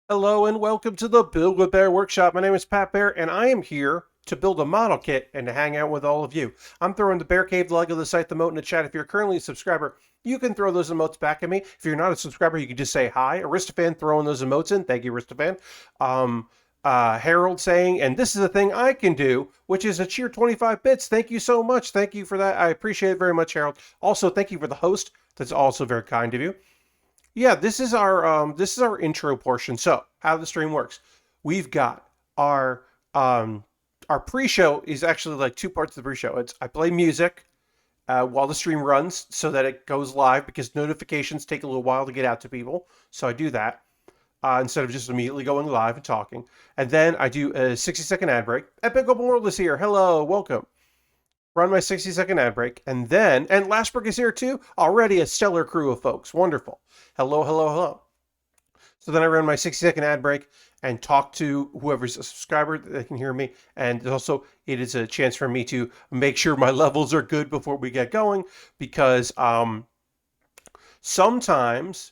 Hello and welcome to the Build With Baer Workshop. My name is Pat Bear and I am here to build a model kit and to hang out with all of you. I'm throwing the Bear Cave, the Lego, the site, the emote in the chat. If you're currently a subscriber, you can throw those emotes back at me. If you're not a subscriber, you can just say hi. Aristofan throwing those emotes in. Thank you, Aristofan. Harold saying, and this is the thing I can do, which is a cheer 25 bits. Thank you so much. Thank you for that. I appreciate it very much, Harold. Also, thank you for the host. That's also very kind of you. Yeah, this is our intro portion. So, how the stream works. We've got um our pre-show is actually like two parts of the pre-show. It's I play music while the stream runs so that it goes live because notifications take a little while to get out to people. So I do that instead of just immediately going live and talking. And then I do a 60-second ad break. Epic Open World is here. Hello, welcome. Run my 60-second ad break, and Lashbrook is here too. Already a stellar crew of folks. Wonderful. Hello, hello, hello. So then I run my 60-second ad break and talk to whoever's a subscriber that they can hear me. And also, it is a chance for me to make sure my levels are good before we get going because sometimes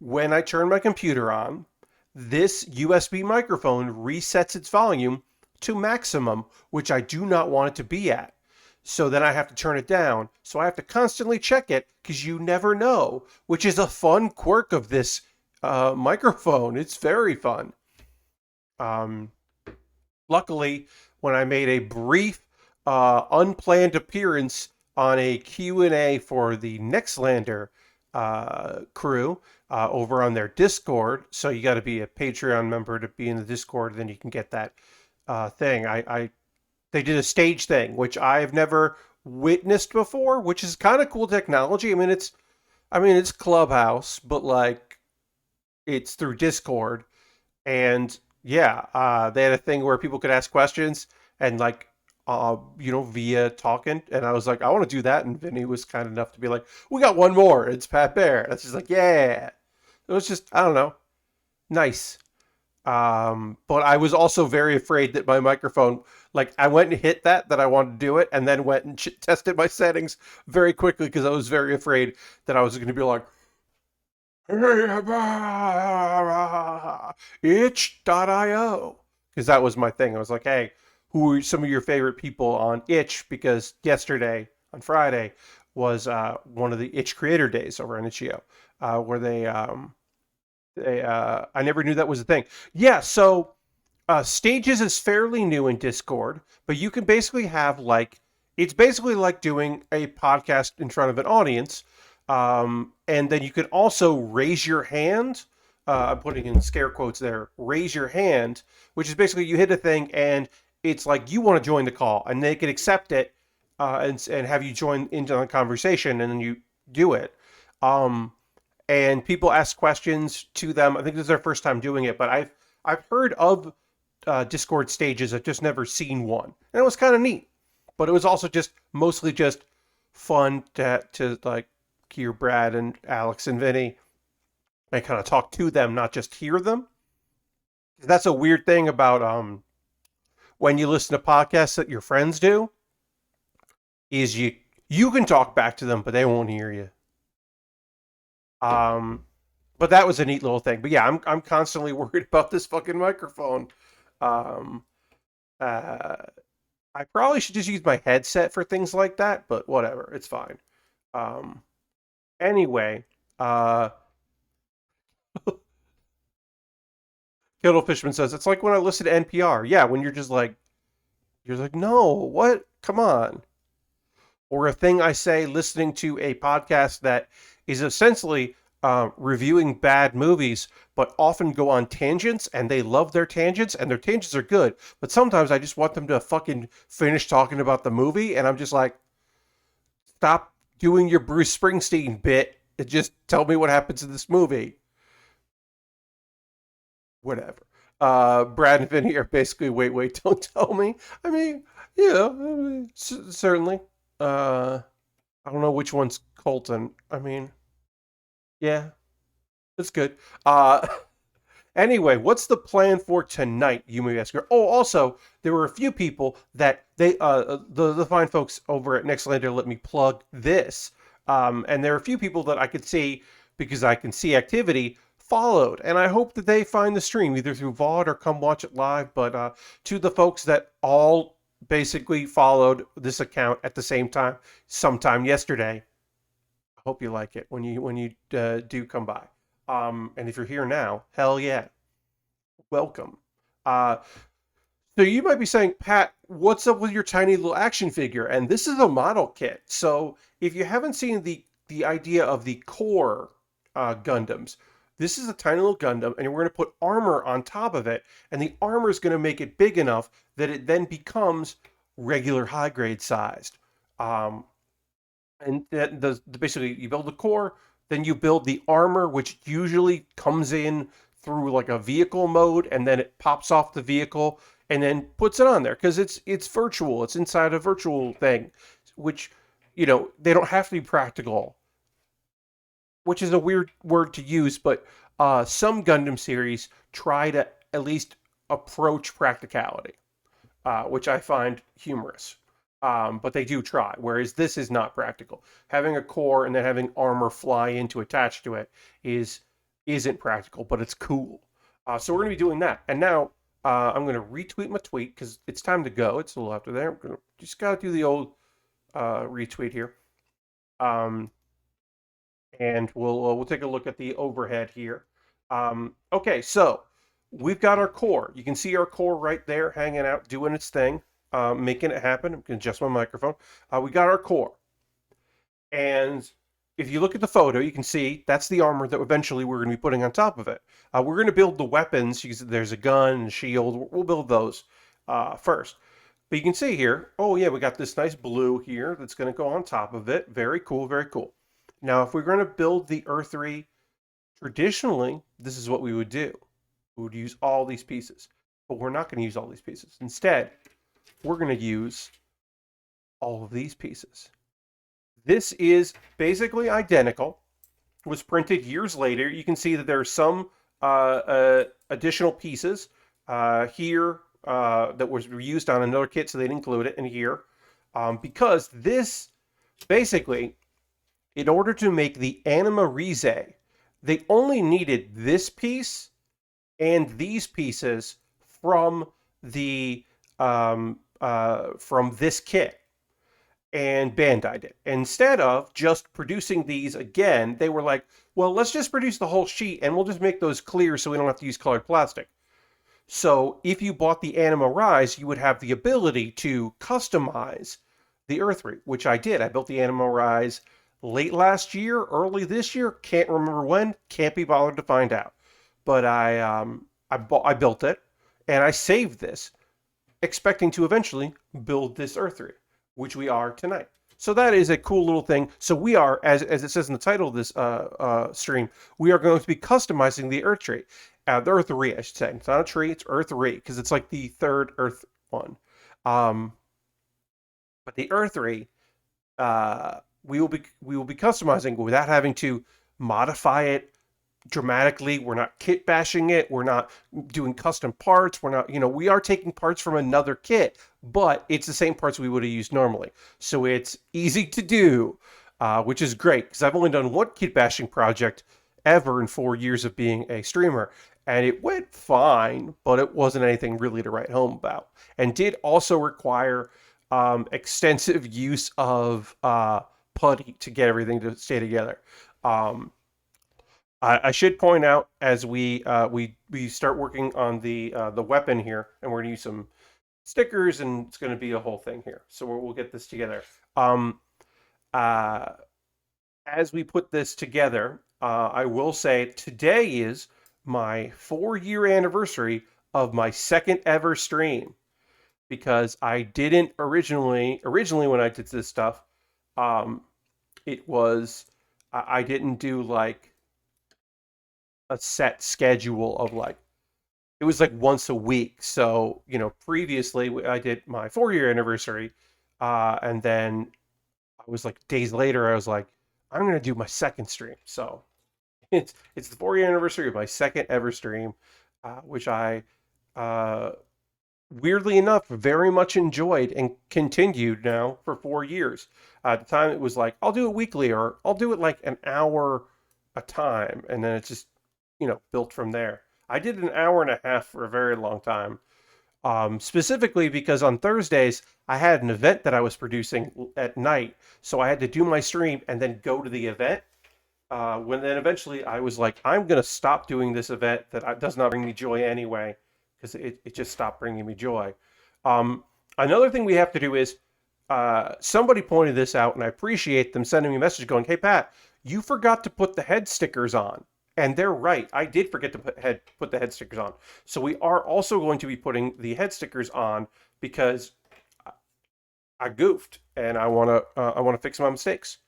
when I turn my computer on, this USB microphone resets its volume to maximum, which I do not want it to be at. So then I have to turn it down. So I have to constantly check it because you never know, which is a fun quirk of this microphone. It's very fun. Um, Luckily, when I made a brief, unplanned appearance on a Q&A for the Nextlander crew over on their Discord, so you got to be a Patreon member to be in the Discord, then you can get that thing. They did a stage thing, which I've never witnessed before, which is kind of cool technology. I mean, it's Clubhouse, but like it's through Discord, and yeah, they had a thing where people could ask questions and like, via talking, and I was like, I want to do that, and Vinny was kind enough to be like, we got one more. It's Pat Bear. That's just like, yeah. It was just, I don't know, nice. But I was also very afraid that my microphone, like I went and hit that I wanted to do it, and then went and tested my settings very quickly because I was very afraid that I was going to be like, itch.io. Because that was my thing. I was like, hey, who are some of your favorite people on itch? Because yesterday, on Friday, was one of the itch creator days over on itch.io, where I never knew that was a thing. Yeah, so Stages is fairly new in Discord, but you can basically have like it's basically like doing a podcast in front of an audience, and then you can also raise your hand. I'm putting in scare quotes there. Raise your hand, which is basically you hit a thing and it's like you want to join the call, and they can accept it and have you join into the conversation, and then you do it. Um, and people ask questions to them. I think this is their first time doing it, but I've heard of Discord stages. I've just never seen one, and it was kind of neat. But it was also just mostly just fun to like hear Brad and Alex and Vinny and kind of talk to them, not just hear them. That's a weird thing about when you listen to podcasts that your friends do is you can talk back to them, but they won't hear you. Um, but that was a neat little thing. But yeah, I'm constantly worried about this fucking microphone. Um, uh, I probably should just use my headset for things like that, but whatever, it's fine. Um, anyway, uh, Kettle Fishman says it's like when I listen to NPR. Yeah, when you're like, no, what? Come on. Or a thing I say listening to a podcast that is essentially reviewing bad movies, but often go on tangents, and they love their tangents, and their tangents are good. But sometimes I just want them to fucking finish talking about the movie, and I'm just like, stop doing your Bruce Springsteen bit and just tell me what happens in this movie. Whatever. Brad and Vinny are basically, wait, wait, don't tell me. I mean, yeah, I mean, certainly. Uh, I don't know which one's Colton. I mean, yeah, that's good. Uh, anyway, what's the plan for tonight? You may ask her. Oh, also, there were a few people that the fine folks over at Nextlander let me plug this, and there are a few people that I could see because I can see activity followed, and I hope that they find the stream either through VOD or come watch it live. But to the folks that all basically followed this account at the same time, sometime yesterday, I hope you like it when you do come by. And if you're here now, hell yeah, welcome. Uh, so you might be saying, Pat, what's up with your tiny little action figure? And this is a model kit. So if you haven't seen the idea of the core Gundams, this is a tiny little Gundam, and we're going to put armor on top of it, and the armor is going to make it big enough that it then becomes regular high grade sized. Um, and that basically you build the core, then you build the armor, which usually comes in through like a vehicle mode, and then it pops off the vehicle and then puts it on there because it's virtual. It's inside a virtual thing, which they don't have to be practical, which is a weird word to use, but some Gundam series try to at least approach practicality, which I find humorous. But they do try, whereas this is not practical. Having a core and then having armor fly in to attach to it isn't practical, but it's cool. So we're going to be doing that. And now I'm going to retweet my tweet because it's time to go. It's a little after there. Just got to do the old retweet here. And we'll take a look at the overhead here. Okay, so we've got our core. You can see our core right there hanging out, doing its thing, making it happen. I can adjust my microphone. We got our core. And if you look at the photo, you can see that's the armor that eventually we're going to be putting on top of it. We're going to build the weapons. There's a gun and a shield. We'll build those first. But you can see here, oh yeah, we got this nice blue here that's going to go on top of it. Very cool, very cool. Now, if we're going to build the Earthree, traditionally, this is what we would do. We would use all these pieces. But we're not going to use all these pieces. Instead, we're going to use all of these pieces. This is basically identical. It was printed years later. You can see that there are some additional pieces here that was reused on another kit, so they didn't include it in here. Because this, basically, in order to make the Anima Rize, they only needed this piece and these pieces from the from this kit, and Bandai did. Instead of just producing these again, they were like, well, let's just produce the whole sheet and we'll just make those clear so we don't have to use colored plastic. So if you bought the Anima Rize, you would have the ability to customize the Earthree, which I did. I built the Anima Rize late last year, early this year, can't remember when, can't be bothered to find out. But I built it, and I saved this, expecting to eventually build this Earthree, which we are tonight. So that is a cool little thing. So we are, as it says in the title of this stream, we are going to be customizing the Earthree. The Earthree, I should say. It's not a tree, it's Earthree, because it's like the third Earth one. But the Earthree, we will be customizing without having to modify it dramatically. We're not kit bashing it. We're not doing custom parts. We're not, we are taking parts from another kit, but it's the same parts we would have used normally. So it's easy to do, which is great because I've only done one kit bashing project ever in 4 years of being a streamer, and it went fine, but it wasn't anything really to write home about, and did also require extensive use of putty to get everything to stay together. I should point out as we start working on the weapon here, and we're going to use some stickers, and it's going to be a whole thing here. So we'll get this together. As we put this together, I will say today is my 4-year anniversary of my second ever stream, because I didn't originally when I did this stuff, it was I didn't do like a set schedule of like, it was like once a week. So previously I did my 4-year anniversary, and then I was like days later I was like, I'm gonna do my second stream. So it's the 4-year anniversary of my second ever stream, which I weirdly enough very much enjoyed and continued now for 4 years. At the time it was like, I'll do it weekly, or I'll do it like an hour a time, and then it's just built from there. I did an hour and a half for a very long time, specifically because on Thursdays I had an event that I was producing at night, so I had to do my stream and then go to the event. When then eventually I was like, I'm gonna stop doing this event does not bring me joy anyway, because it just stopped bringing me joy. Um, Another thing we have to do is somebody pointed this out, and I appreciate them sending me a message going, "Hey Pat, you forgot to put the head stickers on." And they're right. I did forget to put the head stickers on. So we are also going to be putting the head stickers on because I goofed and I want to fix my mistakes.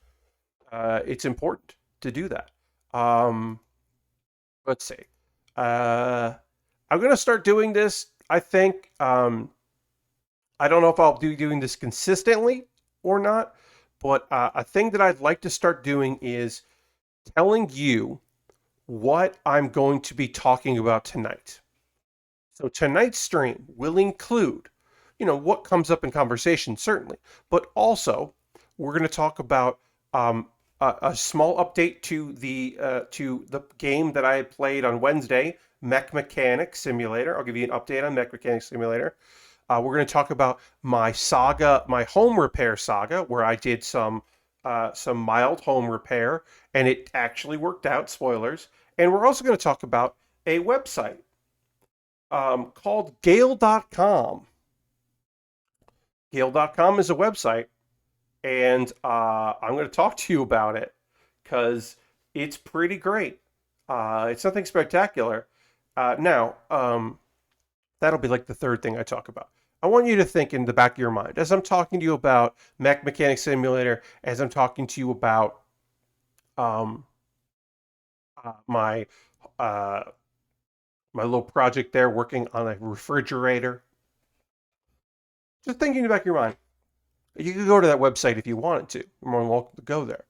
It's important to do that. Um, let's see. Uh, I'm gonna start doing this. I think. I don't know if I'll be doing this consistently or not, but a thing that I'd like to start doing is telling you what I'm going to be talking about tonight. So tonight's stream will include, what comes up in conversation, certainly, but also we're going to talk about a small update to the game that I played on Wednesday, Mech Mechanic Simulator. I'll give you an update on Mech Mechanic Simulator. We're going to talk about my saga, my home repair saga, where I did some mild home repair, and it actually worked out. Spoilers. And we're also going to talk about a website called Gale.com. Gale.com is a website, and I'm going to talk to you about it because it's pretty great. It's nothing spectacular. Now, that'll be like the third thing I talk about. I want you to think in the back of your mind, as I'm talking to you about Mech Mechanic Simulator, as I'm talking to you about um, my my little project there working on a refrigerator. Just thinking in the back of your mind. You could go to that website if you wanted to. You're more than welcome to go there.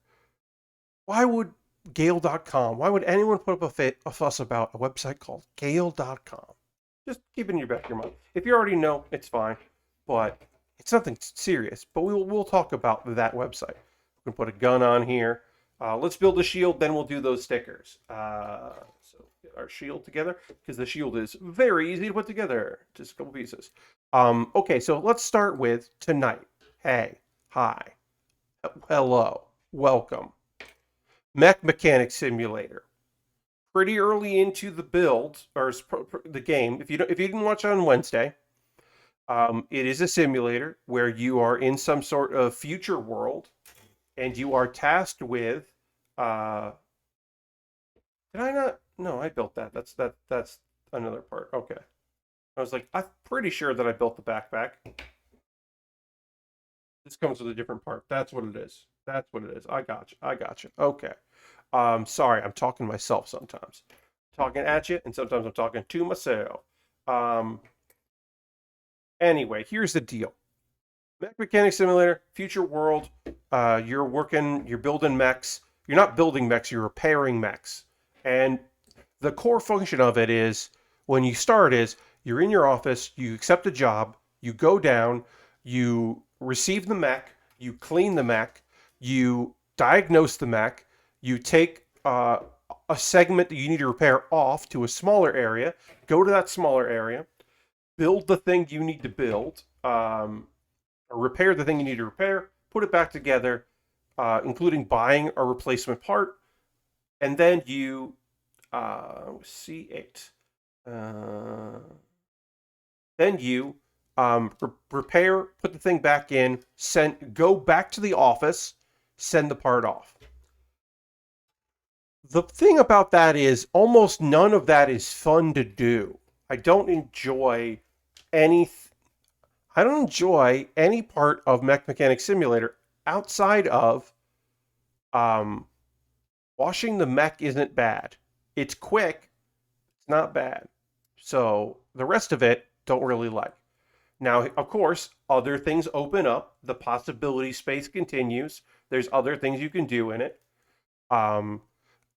Why would Gale.com, why would anyone put up a fuss about a website called Gale.com? Just keep it in your back of your mind. If you already know, it's fine, but it's nothing serious. But we'll talk about that website. We can put a gun on here. Let's build a shield, then we'll do those stickers. So get our shield together, because the shield is very easy to put together. Just a couple pieces. Okay, so let's start with tonight. Hey, hi, hello, welcome. Mech Mechanic Simulator. Pretty early into the build or the game. If you didn't watch it on Wednesday, it is a simulator where you are in some sort of future world, and you are tasked with. Did I not? No, I built that. That's another part. Okay, I was like, I'm pretty sure that I built the backpack. This comes with a different part. That's what it is. That's what it is. I got you. I got you. Okay. Sorry, I'm talking to myself sometimes. Talking at you, and sometimes I'm talking to myself. Um, anyway, here's the deal. Mech Mechanic Simulator, future world. You're building mechs. You're not building mechs, you're repairing mechs. And the core function of it is, when you start is, you're in your office, you accept a job, you go down, you receive the mech, you clean the mech, you diagnose the mech, you take a segment that you need to repair off to a smaller area, go to that smaller area, build the thing you need to build, or repair the thing you need to repair, put it back together, including buying a replacement part, and then you C8. Then you repair, put the thing back in, go back to the office, send the part off. The thing about that is almost none of that is fun to do. I don't enjoy any part of Mech Mechanic Simulator outside of washing the mech isn't bad. It's quick, it's not bad. So the rest of it don't really like. Now, of course, other things open up. The possibility space continues. There's other things you can do in it.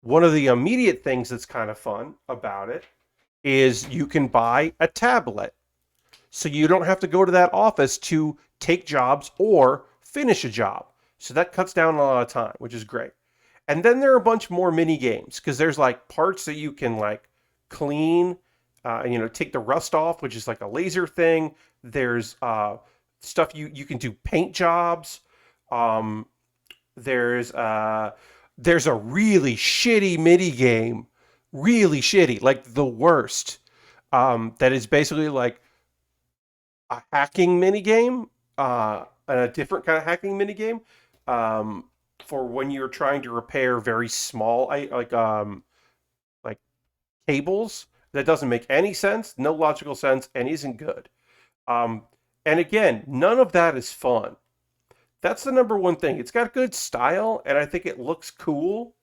One of the immediate things that's kind of fun about it is you can buy a tablet. So you don't have to go to that office to take jobs or finish a job. So that cuts down a lot of time, which is great. And then there are a bunch more mini games because there's like parts that you can like clean, and take the rust off, which is like a laser thing. There's stuff you can do paint jobs. Um, there's uh, there's a really shitty mini game, really shitty, like the worst. That is basically like a hacking mini game, and a different kind of hacking mini game, um, for when you're trying to repair very small, like cables. That doesn't make any sense, no logical sense, and isn't good. Um, and again, none of that is fun. That's the number one thing. It's got good style, and I think it looks cool.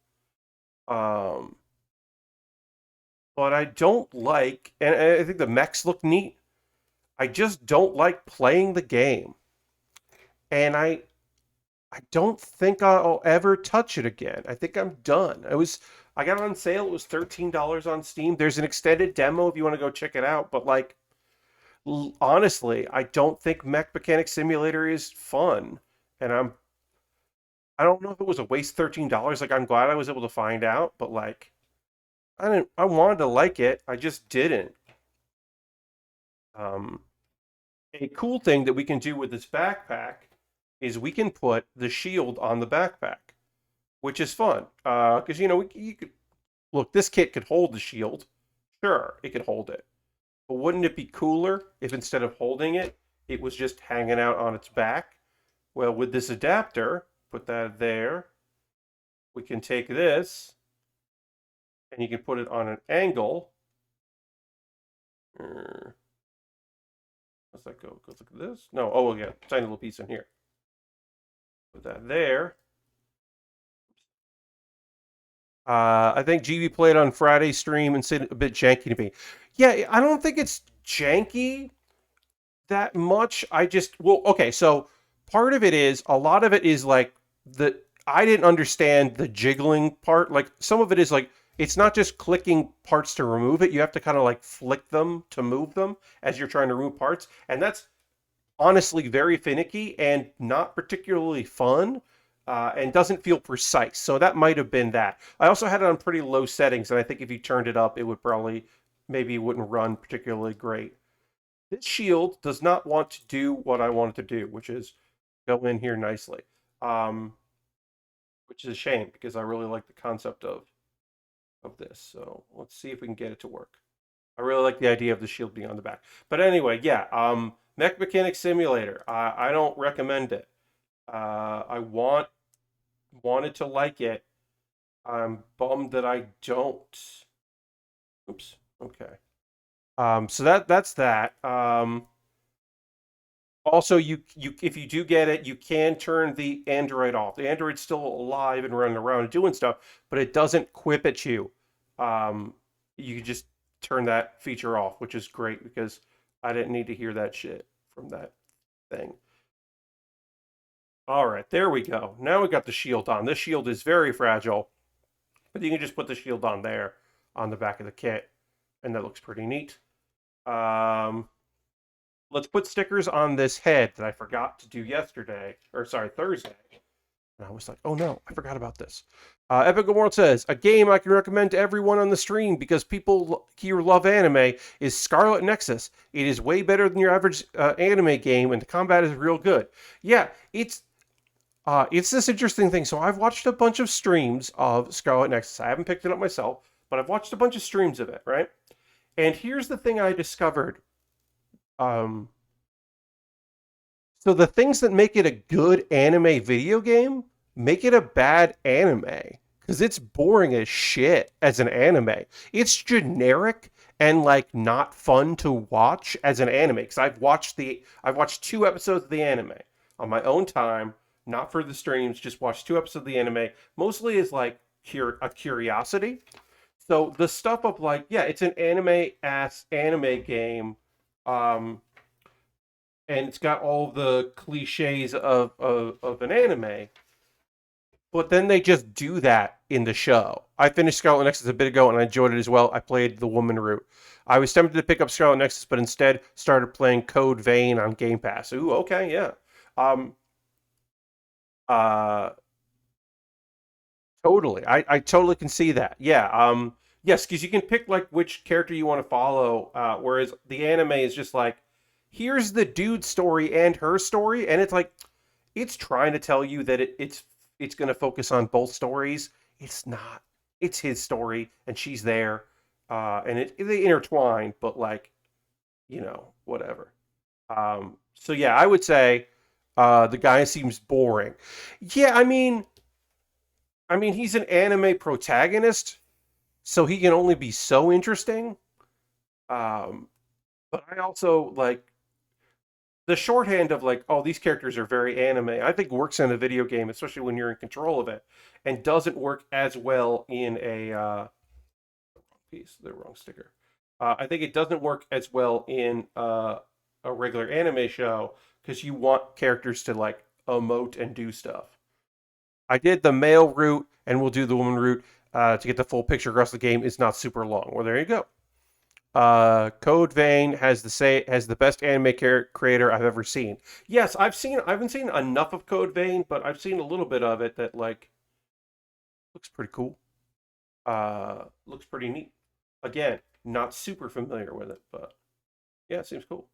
Um, but I don't like, and I think the mechs look neat. I just don't like playing the game, and I don't think I'll ever touch it again. I think I'm done. I got it on sale. It was $13 on Steam. There's an extended demo if you want to go check it out. But like, honestly, I don't think Mech Mechanic Simulator is fun, and I don't know if it was a waste $13. Like, I'm glad I was able to find out, but like, I wanted to like it. I just didn't. Um, a cool thing that we can do with this backpack is we can put the shield on the backpack, which is fun. Because you could look. This kit could hold the shield. Sure, it could hold it. But wouldn't it be cooler if instead of holding it, it was just hanging out on its back? Well, with this adapter, put that there. We can take this and you can put it on an angle. How's that go? Go look at this. No, oh yeah, tiny little piece in here. Put that there. I think GB played on Friday's stream and said a bit janky to me. Yeah, I don't think it's janky that much. Well, okay, so part of it is a lot of it is like the I didn't understand the jiggling part. Like some of it is like it's not just clicking parts to remove it. You have to kind of like flick them to move them as you're trying to remove parts. And that's honestly very finicky and not particularly fun, and doesn't feel precise. So that might have been that. I also had it on pretty low settings, and I think if you turned it up, it would probably maybe it wouldn't run particularly great. This shield does not want to do what I want it to do, which is go in here nicely. Um, which is a shame because I really like the concept of this. So let's see if we can get it to work. I really like the idea of the shield being on the back. But anyway, yeah, Mech Mechanic Simulator. I don't recommend it. I wanted to like it. I'm bummed that I don't. Oops. Okay. So that's that. Also, you if you do get it, you can turn the Android off. The Android's still alive and running around and doing stuff, but it doesn't quip at you. You can just turn that feature off, which is great because I didn't need to hear that shit from that thing. All right, there we go. Now we got the shield on. This shield is very fragile, but you can just put the shield on there on the back of the kit, and that looks pretty neat. Um, let's put stickers on this head that I forgot to do yesterday, or sorry, Thursday. And I was like, oh no, I forgot about this. Epic World says, a game I can recommend to everyone on the stream because people here love anime is Scarlet Nexus. It is way better than your average anime game, and the combat is real good. Yeah, it's this interesting thing. So I've watched a bunch of streams of Scarlet Nexus. I haven't picked it up myself, but I've watched a bunch of streams of it, right? And here's the thing I discovered. Um, so the things that make it a good anime video game make it a bad anime because it's boring as shit as an anime. It's generic and like not fun to watch as an anime because I've watched 2 episodes of the anime on my own time, not for the streams, just watched 2 episodes of the anime, mostly as like a curiosity. So the stuff of like, yeah, it's an anime ass anime game. Um, and it's got all the cliches of an anime. But then they just do that in the show. I finished Scarlet Nexus a bit ago and I enjoyed it as well. I played the woman route. I was tempted to pick up Scarlet Nexus, but instead started playing Code Vein on Game Pass. Ooh, okay, yeah. Um, uh, Totally. I totally can see that. Yeah. Yes, because you can pick like which character you want to follow, whereas the anime is just like, here's the dude's story and her story, and it's like it's trying to tell you that it's going to focus on both stories. It's not. It's his story, and she's there, and they intertwine, but like whatever. So yeah, I would say the guy seems boring. Yeah, I mean, he's an anime protagonist, so he can only be so interesting. Um, but I also like the shorthand of like, oh, these characters are very anime. I think works in a video game, especially when you're in control of it, and doesn't work as well in a piece. The wrong sticker. I think it doesn't work as well in a regular anime show because you want characters to like emote and do stuff. I did the male route, and we'll do the woman route to get the full picture across the game. It's not super long. Well, there you go. Code Vein has the best anime creator I've ever seen. Yes, I haven't seen enough of Code Vein, but I've seen a little bit of it that like looks pretty cool. Looks pretty neat. Again, not super familiar with it, but yeah, it seems cool.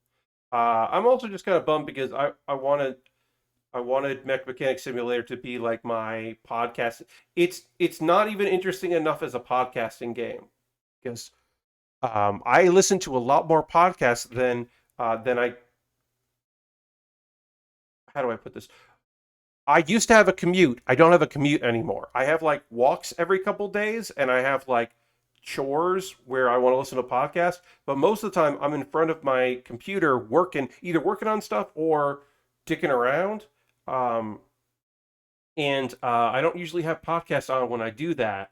I'm also just kind of bummed because I wanted Mech Mechanic Simulator to be like my podcast. It's not even interesting enough as a podcasting game because I listen to a lot more podcasts than I. How do I put this? I used to have a commute. I don't have a commute anymore. I have like walks every couple days, and I have like chores where I want to listen to podcasts. But most of the time, I'm in front of my computer working, either working on stuff or dicking around. Um, and I don't usually have podcasts on when I do that.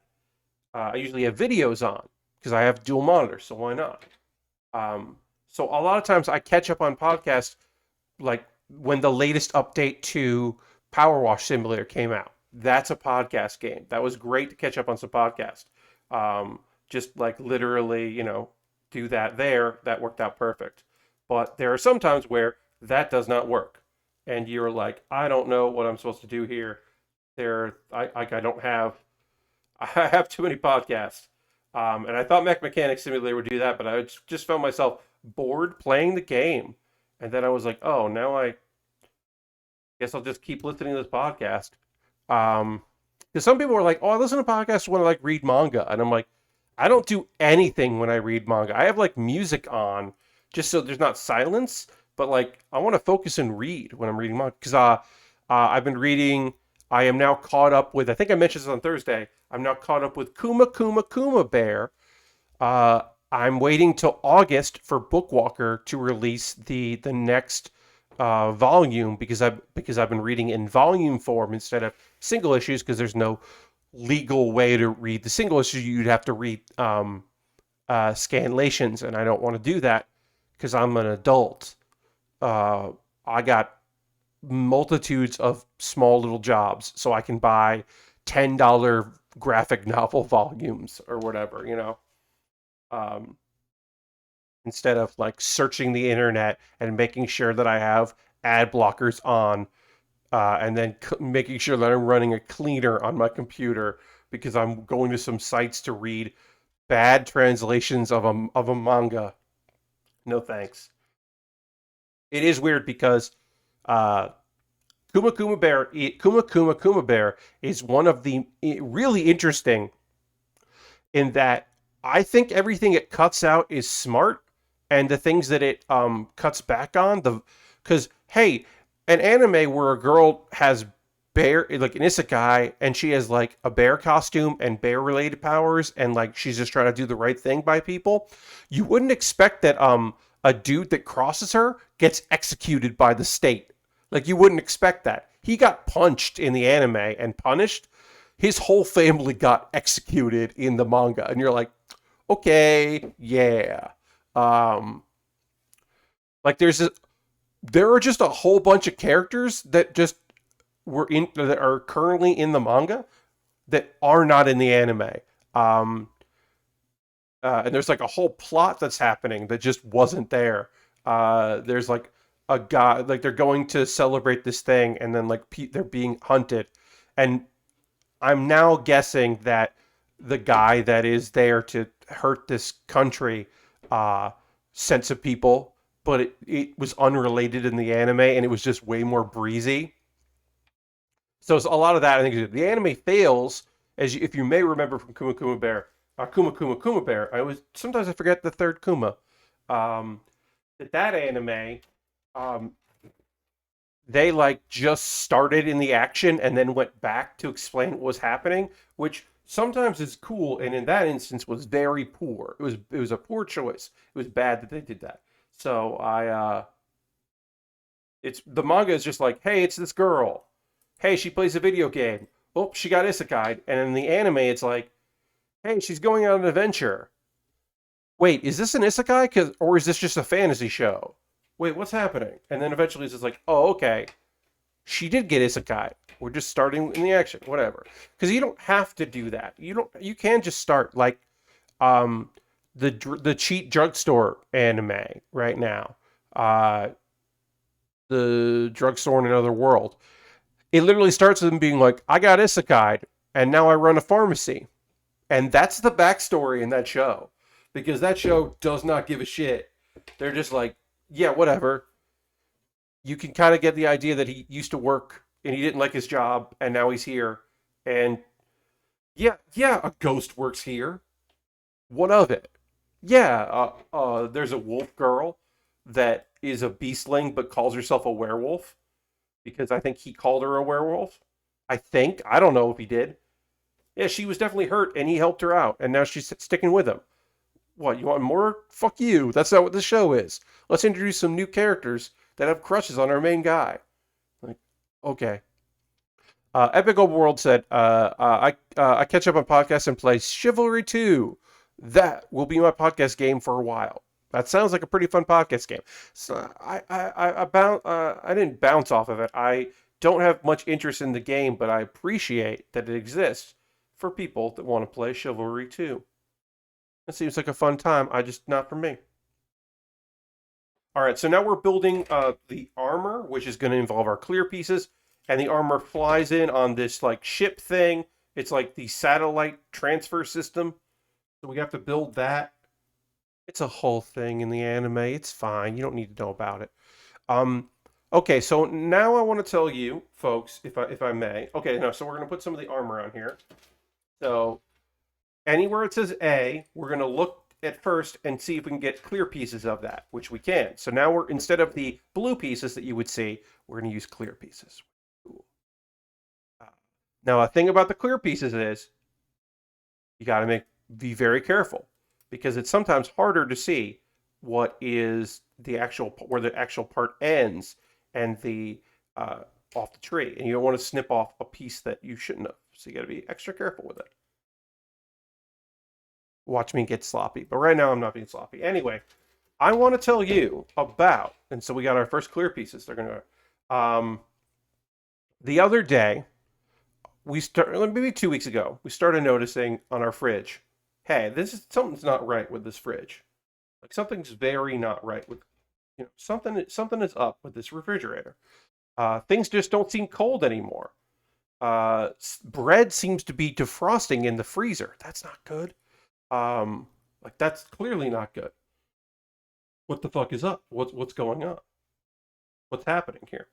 I usually have videos on because I have dual monitors, so why not? Um, so a lot of times I catch up on podcasts like when the latest update to Power Wash Simulator came out. That's a podcast game. That was great to catch up on some podcast. Just like literally, do that there. That worked out perfect. But there are some times where that does not work, and you're like, I don't know what I'm supposed to do here. I don't have I have too many podcasts. And I thought Mech Mechanic Simulator would do that, but I just found myself bored playing the game. And then I was like, oh, now I guess I'll just keep listening to this podcast. Um, because some people are like, oh, I listen to podcasts when I like read manga, and I'm like, I don't do anything when I read manga. I have like music on just so there's not silence, but like I want to focus and read when I'm reading manga because I've been reading. I am now caught up with. I think I mentioned this on Thursday. I'm now caught up with Kuma Kuma Kuma Bear. Uh, I'm waiting till August for Bookwalker to release the next volume because I've been reading in volume form instead of single issues because there's no legal way to read the single issue. You'd have to read scanlations, and I don't want to do that because I'm an adult. I got multitudes of small little jobs, so I can buy $10 graphic novel volumes or whatever. Um, Instead of like searching the internet and making sure that I have ad blockers on, and then making sure that I'm running a cleaner on my computer because I'm going to some sites to read bad translations of a manga. No thanks. It is weird because uh, Kuma Kuma Kuma Bear is one of the really interesting in that I think everything it cuts out is smart, and the things that it cuts back on because hey, an anime where a girl has bear like an isekai and she has like a bear costume and bear related powers and like she's just trying to do the right thing by people, you wouldn't expect that a dude that crosses her gets executed by the state. Like you wouldn't expect that. He got punched in the anime and punished. His whole family got executed in the manga, and you're like, okay, yeah. Um, like there are just a whole bunch of characters that just that are currently in the manga that are not in the anime. Um, and there's like a whole plot that's happening that just wasn't there. There's like a guy like they're going to celebrate this thing, and then like they're being hunted, and I'm now guessing that the guy that is there to hurt this country uh, sent some people, but it was unrelated in the anime, and it was just way more breezy. So it's a lot of that. I think the anime fails, if you may remember from Kuma Kuma Bear, Kuma Kuma Kuma Bear. I always sometimes I forget the third Kuma. Um, that anime, um, they like just started in the action and then went back to explain what was happening, which sometimes is cool, and in that instance was very poor. It was a poor choice. It was bad that they did that. So it's the manga is just like, hey, it's this girl. Hey, she plays a video game. Oh, she got isekai'd. And in the anime, it's like, hey, she's going on an adventure. Wait, is this an isekai? Or is this just a fantasy show? Wait, what's happening? And then eventually it's just like, oh, okay. She did get isekai. We're just starting in the action, whatever. Because you don't have to do that. You can just start like um the cheat drugstore anime right now. The drugstore in another world. It literally starts with them being like, I got isekai, and now I run a pharmacy. And that's the backstory in that show. Because that show does not give a shit. They're just like, yeah, whatever. You can kind of get the idea that he used to work and he didn't like his job and now he's here. And yeah, a ghost works here. What of it? Yeah, there's a wolf girl that is a beastling but calls herself a werewolf because I think he called her a werewolf. I think. I don't know if he did. Yeah, she was definitely hurt and he helped her out and now she's sticking with him. What, you want more? Fuck you. That's not what the show is. Let's introduce some new characters that have crushes on our main guy. Like, okay. Epic Old World said, I catch up on podcasts and play Chivalry 2. That will be my podcast game for a while. That sounds like a pretty fun podcast game. So I didn't bounce off of it. I don't have much interest in the game, but I appreciate that it exists for people that want to play Chivalry 2. It seems like a fun time. Not for me. All right, so now we're building the armor, which is going to involve our clear pieces, and the armor flies in on this like ship thing. It's like the satellite transfer system. So we have to build that. It's a whole thing in the anime. It's fine. You don't need to know about it. Um, okay, so now I want to tell you, folks, if I may. Okay, no, so we're going to put some of the armor on here. So anywhere it says A, we're going to look at first and see if we can get clear pieces of that, which we can. So now we're, instead of the blue pieces that you would see, we're going to use clear pieces. Cool. Now, a thing about the clear pieces is you got to be very careful because it's sometimes harder to see what is where the actual part ends and the off the tree, and you don't want to snip off a piece that you shouldn't have. So you got to be extra careful with it. Watch me get sloppy. But right now I'm not being sloppy. Anyway, I want to tell you about, and so we got our first clear pieces. They're going to, the other day, maybe 2 weeks ago, we started noticing on our fridge, hey, something's not right with this fridge. Like something's very not right with, something is up with this refrigerator. Things just don't seem cold anymore. Bread seems to be defrosting in the freezer. That's not good. Like that's clearly not good. What the fuck is up? What's going on? What's happening here?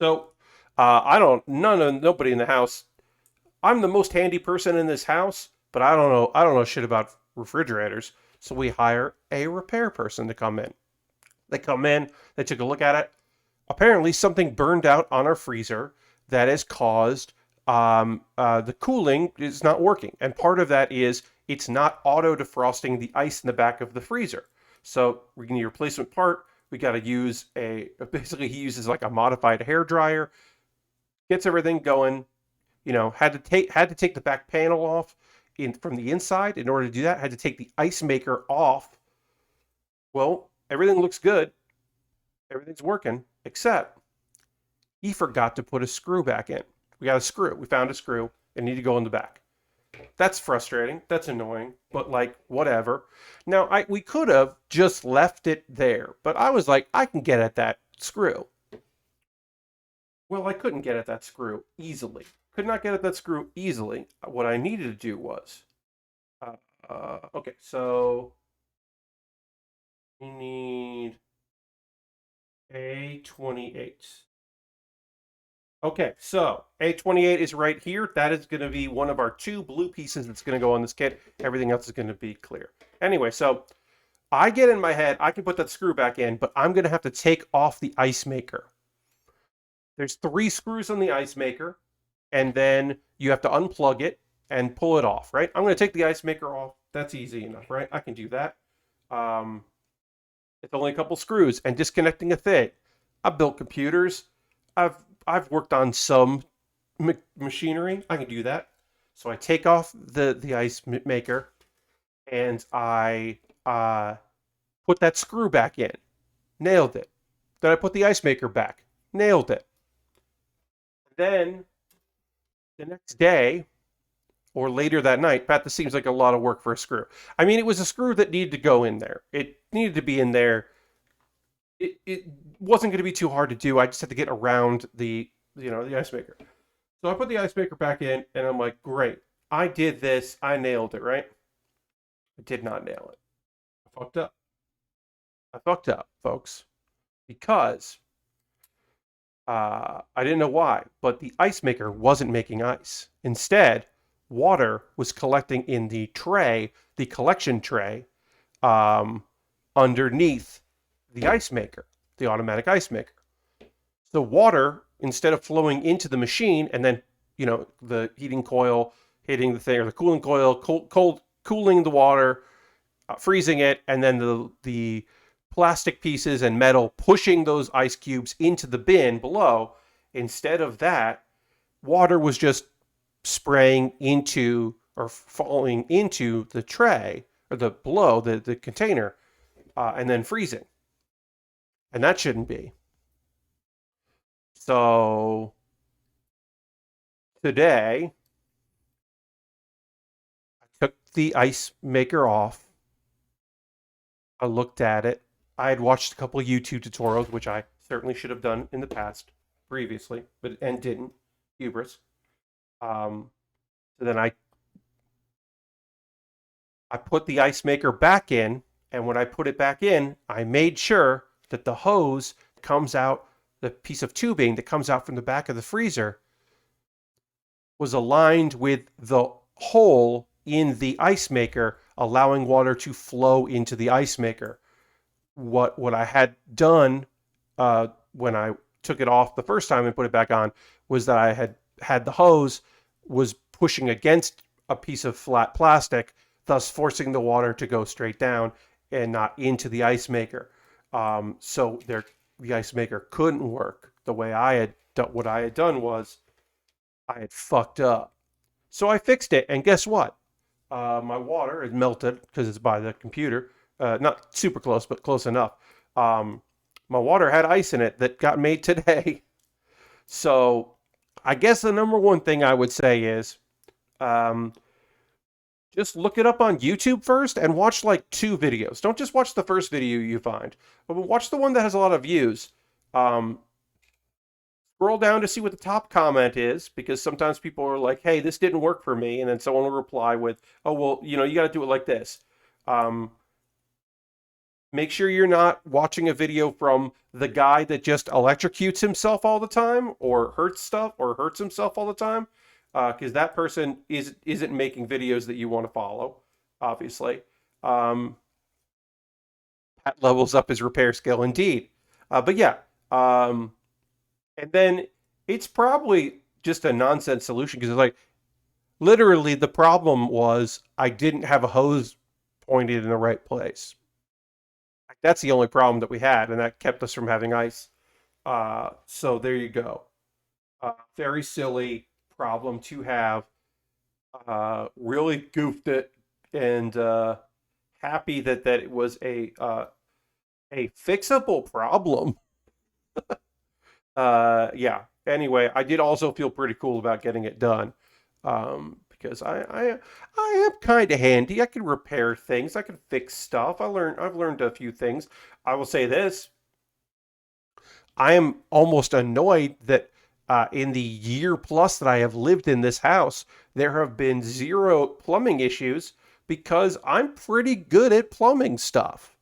So, nobody in the house. I'm the most handy person in this house, but I don't know shit about refrigerators. So we hire a repair person to come in. They come in, they took a look at it. Apparently something burned out on our freezer that has caused the cooling is not working. And part of that is it's not auto defrosting the ice in the back of the freezer. So we need a replacement part. We got to use basically he uses like a modified hair dryer, gets everything going. Had to take the back panel off from the inside in order to do that. Had to take the ice maker off. Well, everything looks good. Everything's working, except he forgot to put a screw back in. We got a screw. We found a screw and need to go in the back. That's frustrating. That's annoying. But like, whatever. Now, we could have just left it there. But I was like, I can get at that screw. Well, I couldn't get at that screw easily. Could not get at that screw easily. What I needed to do was, okay, so we need A28. Okay, so A28 is right here. That is going to be one of our two blue pieces that's going to go on this kit. Everything else is going to be clear. Anyway, so I get in my head, I can put that screw back in, but I'm going to have to take off the ice maker. There's 3 screws on the ice maker, and then you have to unplug it and pull it off, right? I'm going to take the ice maker off. That's easy enough, right? I can do that. Um, it's only a couple screws and disconnecting a thing. I've built computers. I've worked on some machinery. I can do that. So I take off the ice maker and I put that screw back in. Nailed it. Then I put the ice maker back. Nailed it. Then the next day or later that night, Pat, this seems like a lot of work for a screw. I mean, it was a screw that needed to go in there. It needed to be in there. It wasn't going to be too hard to do. I just had to get around the ice maker. So I put the ice maker back in, and I'm like, great. I did this. I nailed it, right? I did not nail it. I fucked up. I fucked up, folks, because I didn't know why, but the ice maker wasn't making ice. Instead, water was collecting in the tray, the collection tray, underneath the ice maker, the automatic ice maker. So water, instead of flowing into the machine and then, the heating coil hitting the thing, or the cooling coil, cooling the water, freezing it, and then the plastic pieces and metal pushing those ice cubes into the bin below. Instead of that, water was just spraying into or falling into the tray or the below the container, and then freezing. And that shouldn't be. So today, I took the ice maker off. I looked at it. I had watched a couple of YouTube tutorials, which I certainly should have done in the past, previously, and didn't. Hubris. So then I put the ice maker back in, and when I put it back in, I made sure that the hose comes out, the piece of tubing that comes out from the back of the freezer, was aligned with the hole in the ice maker, allowing water to flow into the ice maker. What I had done when I took it off the first time and put it back on was that I had the hose was pushing against a piece of flat plastic, thus forcing the water to go straight down and not into the ice maker. So the ice maker couldn't work the way I had done. What I had done was I had fucked up. So I fixed it, and guess what? My water had melted because it's by the computer. Not super close, but close enough. My water had ice in it that got made today. So I guess the number one thing I would say is just look it up on YouTube first and watch like 2 videos. Don't just watch the first video you find, but watch the one that has a lot of views. Scroll down to see what the top comment is, because sometimes people are like, hey, this didn't work for me. And then someone will reply with, oh, well, you got to do it like this. Make sure you're not watching a video from the guy that just electrocutes himself all the time or hurts himself all the time, because that person isn't making videos that you want to follow, obviously. Pat levels up his repair skill, indeed. But yeah, and then it's probably just a nonsense solution, because it's like, literally the problem was I didn't have a hose pointed in the right place. That's the only problem that we had, and that kept us from having ice. So there you go. Very silly problem to have. Really goofed it, and happy that it was a fixable problem. Yeah. Anyway, I did also feel pretty cool about getting it done, because I am kind of handy. I can repair things. I can fix stuff. I've learned a few things. I will say this: I am almost annoyed that In the year plus that I have lived in this house, there have been 0 plumbing issues because I'm pretty good at plumbing stuff.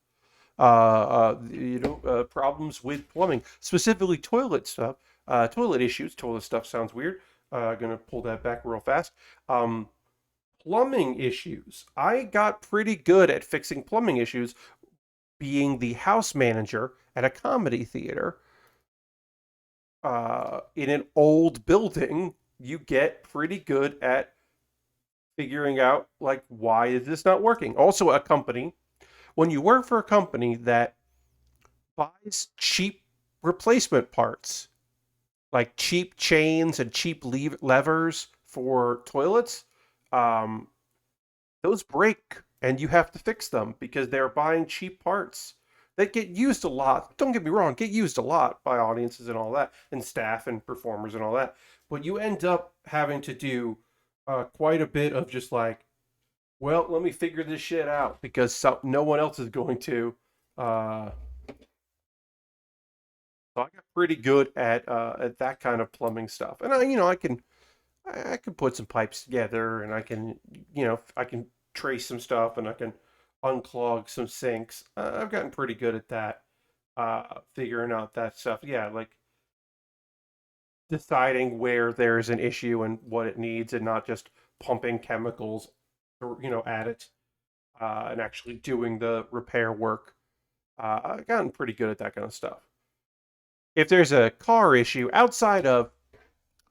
Problems with plumbing, specifically toilet stuff, toilet issues. Toilet stuff sounds weird. Gonna pull that back real fast. Plumbing issues. I got pretty good at fixing plumbing issues being the house manager at a comedy theater. In an old building, you get pretty good at figuring out, like, why is this not working? Also, a company, when you work for a company that buys cheap replacement parts, like cheap chains and cheap levers for toilets, um, those break and you have to fix them because they're buying cheap parts that get used a lot. Don't get me wrong, get used a lot by audiences and all that, and staff and performers and all that. But you end up having to do quite a bit of just like, well, let me figure this shit out because no one else is going to. So I got pretty good at that kind of plumbing stuff, and I can put some pipes together, and I can trace some stuff, and I can unclog some sinks. I've gotten pretty good at that, figuring out that stuff. Yeah, like deciding where there's an issue and what it needs, and not just pumping chemicals, at it, and actually doing the repair work. I've gotten pretty good at that kind of stuff. If there's a car issue outside of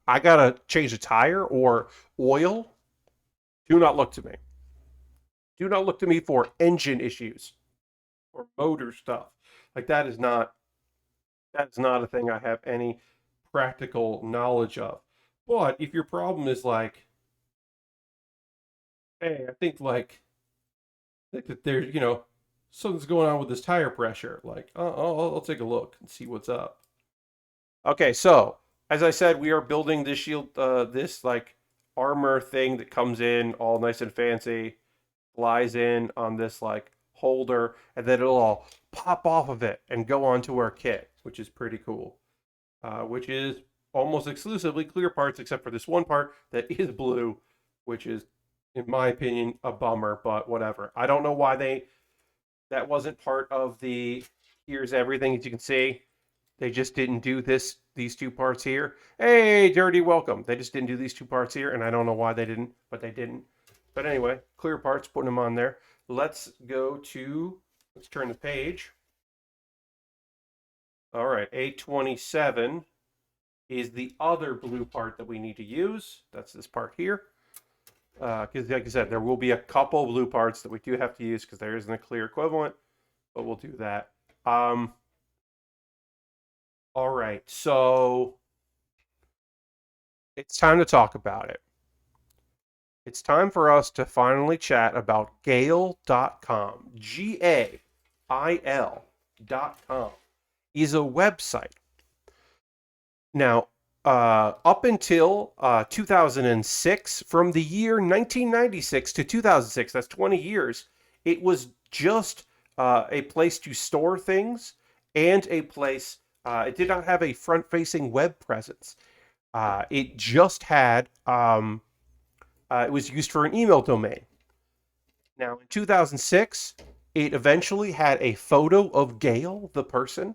I gotta change a tire or oil, do not look to me. Do not look to me for engine issues or motor stuff. Like that's not a thing I have any practical knowledge of. But if your problem is like, hey, I think that there's something's going on with this tire pressure. Like, I'll take a look and see what's up. Okay, so as I said, we are building this shield, this like armor thing that comes in all nice and fancy, flies in on this like holder, and then it'll all pop off of it and go onto our kit, which is pretty cool. Which is almost exclusively clear parts, except for this one part that is blue, which is, in my opinion, a bummer, but whatever. I don't know why that wasn't part of the here's everything. As you can see, they just didn't do these two parts here. Hey, Dirty, welcome. They just didn't do these two parts here, and I don't know why they didn't, but they didn't. But anyway, clear parts, putting them on there. Let's turn the page. All right, A27 is the other blue part that we need to use. That's this part here. Because like I said, there will be a couple blue parts that we do have to use because there isn't a clear equivalent, but we'll do that. All right, so it's time to talk about it. It's time for us to finally chat about Gail.com. GAIL.com is a website. Now, up until 2006, from the year 1996 to 2006, that's 20 years, it was just a place to store things and a place. It did not have a front-facing web presence. It just had. It was used for an email domain. Now, in 2006, it eventually had a photo of Gail, the person,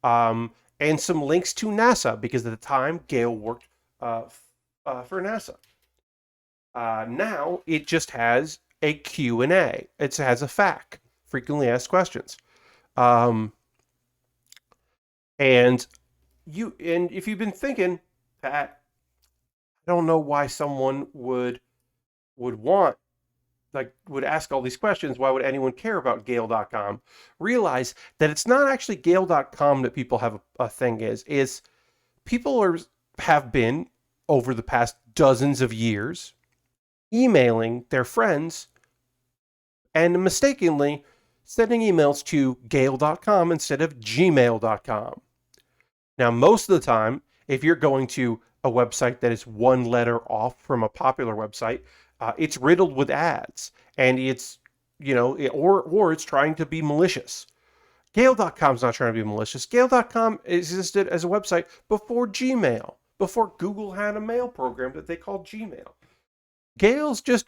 and some links to NASA, because at the time, Gail worked for NASA. Now, it just has a Q&A. It has a FAQ, frequently asked questions. And if you've been thinking, Pat, I don't know why someone would ask all these questions. Why would anyone care about Gail.com? Realize that it's not actually Gail.com that people have a thing is people have been over the past dozens of years emailing their friends and mistakenly sending emails to Gail.com instead of Gmail.com. Now, most of the time, if you're going to a website that is one letter off from a popular website, it's riddled with ads, and it's, or it's trying to be malicious. Gale.com is not trying to be malicious. Gale.com existed as a website before Gmail, before Google had a mail program that they called Gmail. Gail's just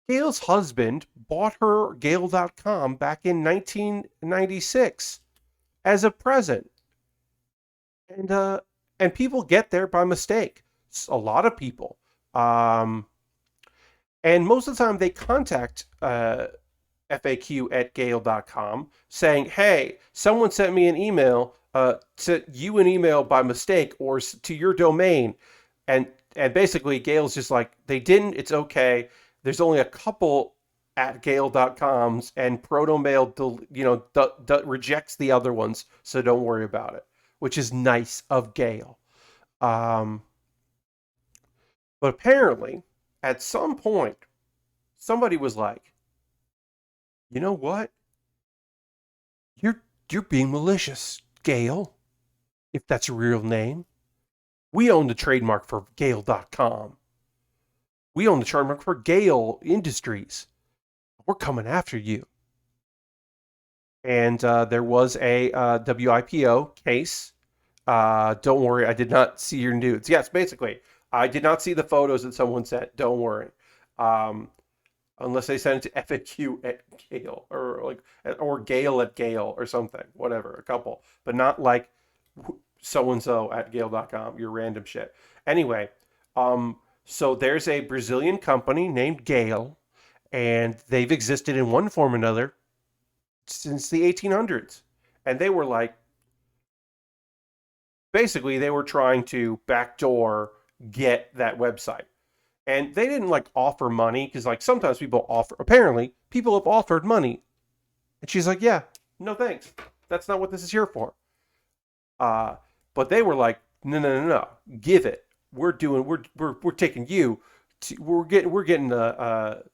Gail's husband bought her Gail.com back in 1996 as a present. And people get there by mistake. A lot of people. Um, and most of the time they contact FAQ at Gale.com saying, hey, someone sent me an email, sent you an email by mistake or to your domain. And basically Gale's just like, they didn't, it's okay. There's only a couple at Gale.coms and Protomail, rejects the other ones, so don't worry about it, which is nice of Gale. Um, but apparently, at some point, somebody was like, you know what? You're being malicious, Gale, if that's your real name. We own the trademark for Gale.com. We own the trademark for Gale Industries. We're coming after you. And there was a WIPO case. Don't worry, I did not see your nudes. Yes, basically, I did not see the photos that someone sent. Don't worry. Unless they sent it to FAQ at Gale or Gale at Gale or something, whatever, a couple, but not like so-and-so at Gale.com, your random shit. Anyway, so there's a Brazilian company named Gale, and they've existed in one form or another since the 1800s. And they were like, basically, they were trying to backdoor get that website. And they didn't like offer money because like sometimes apparently people have offered money. And she's like, yeah, no thanks. That's not what this is here for. But they were like, no, give it. We're taking you. We're getting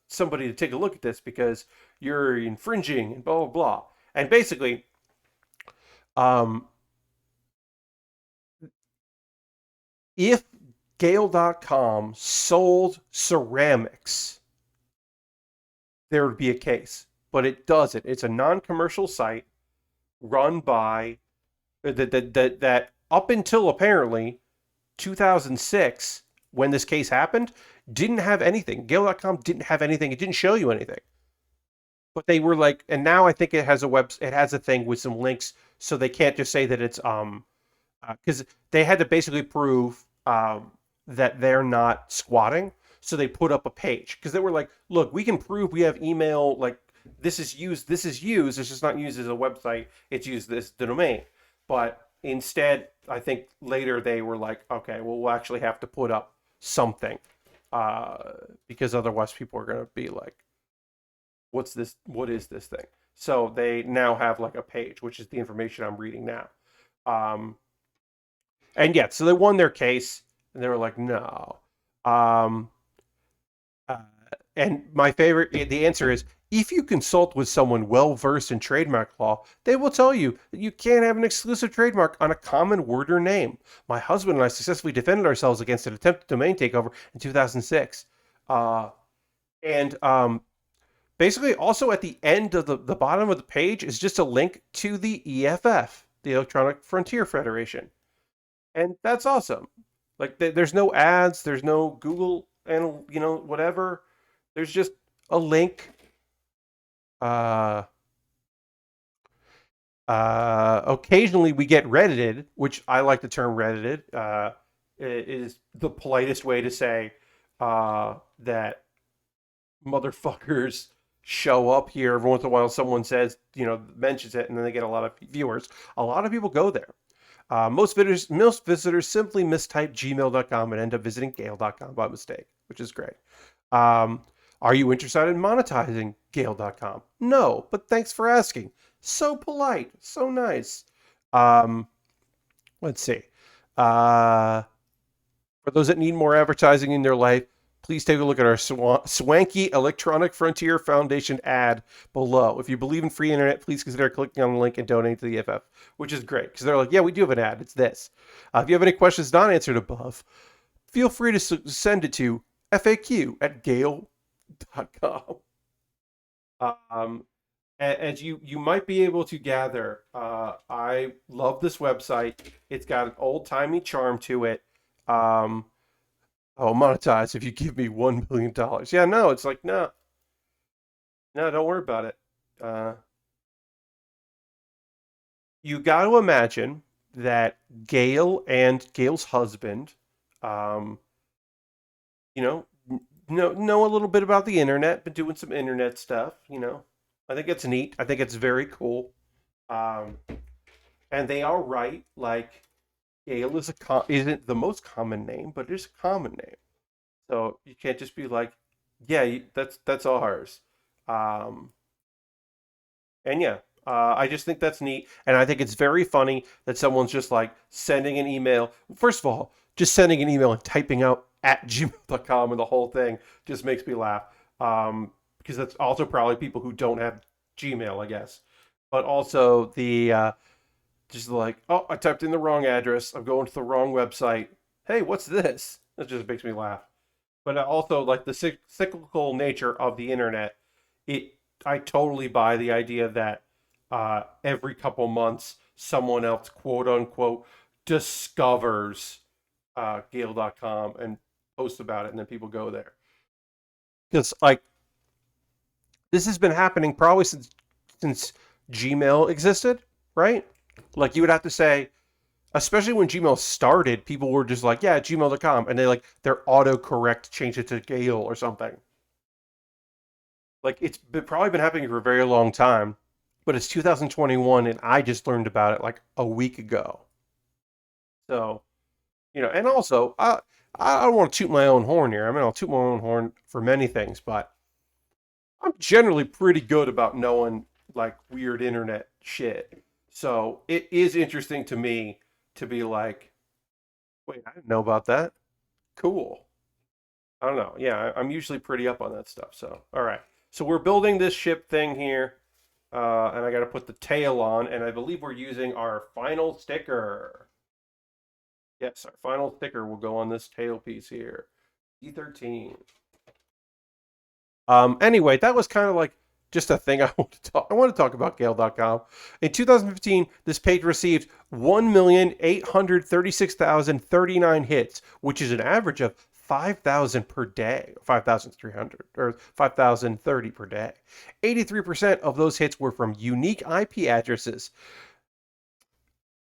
somebody to take a look at this because you're infringing and blah blah blah. And basically, if Gale.com sold ceramics, there would be a case. But it doesn't. It's a non-commercial site run by that up until apparently 2006, when this case happened, didn't have anything. Gale.com didn't have anything. It didn't show you anything. But they were like, and now I think it has a thing with some links, so they can't just say that it's because they had to basically prove that they're not squatting. So they put up a page because they were like, look, we can prove we have email, like this is used, it's just not used as a website, it's used as the domain. But instead, I think later they were like, okay, well, we'll actually have to put up something because otherwise people are going to be like, what's this? What is this thing? So they now have like a page, which is the information I'm reading now. And yeah, so they won their case, and they were like, no. And my favorite, the answer is, if you consult with someone well versed in trademark law, they will tell you that you can't have an exclusive trademark on a common word or name. My husband and I successfully defended ourselves against an attempted domain takeover in 2006. Basically, also at the end of the bottom of the page is just a link to the EFF, the Electronic Frontier Federation. And that's awesome. Like, there's no ads, there's no Google, and whatever. There's just a link. Occasionally we get Reddited, which I like the term Reddited. Is the politest way to say that motherfuckers show up here every once in a while. Someone says, mentions it, and then they get a lot of viewers. A lot of people go there. Most visitors simply mistype gmail.com and end up visiting Gale.com by mistake, which is great. Are you interested in monetizing Gale.com? No, but thanks for asking. So polite, so nice. Let's see. For those that need more advertising in their life, please take a look at our swanky Electronic Frontier Foundation ad below. If you believe in free internet, please consider clicking on the link and donate to the EFF, which is great because they're like, yeah, we do have an ad. It's this. If you have any questions not answered above, feel free to send it to FAQ at Gale.com. as you might be able to gather, I love this website. It's got an old timey charm to it. Um, I'll monetize if you give me $1 million. Yeah, no, it's like no, no, don't worry about it. Uh, you got to imagine that Gail and Gail's husband, um, you know a little bit about the internet, been doing some internet stuff. I think it's neat. I think it's very cool. Um, and they are right. Like Gail isn't the most common name, but it is a common name. So you can't just be like, yeah, that's ours. Um, and yeah, I just think that's neat, and I think it's very funny that someone's just like sending an email. First of all, just sending an email and typing out at gmail.com and the whole thing just makes me laugh. Because that's also probably people who don't have Gmail, I guess. But also just like, oh, I typed in the wrong address. I'm going to the wrong website. Hey, what's this? That just makes me laugh. But also, like the cyclical nature of the internet, it I totally buy the idea that every couple months someone else, quote unquote, discovers Gale.com and posts about it, and then people go there. Because like this has been happening probably since Gmail existed, right? Like you would have to say, especially when Gmail started, people were just like, yeah, gmail.com. And their autocorrect changed it to Gale or something. Like probably been happening for a very long time, but it's 2021 and I just learned about it like a week ago. So, and also, I don't want to toot my own horn here. I mean, I'll toot my own horn for many things, but I'm generally pretty good about knowing like weird internet shit. So it is interesting to me to be like, wait, I didn't know about that. Cool. I don't know. Yeah, I'm usually pretty up on that stuff. So, all right. So we're building this ship thing here, and I got to put the tail on, and I believe we're using our final sticker. Yes, our final sticker will go on this tail piece here. E13. Anyway, that was kind of like just a thing I want to talk. I want to talk about Gale.com. In 2015, this page received 1,836,039 hits, which is an average of 5,000 per day, 5,300 or 5,030 per day. 83% of those hits were from unique IP addresses.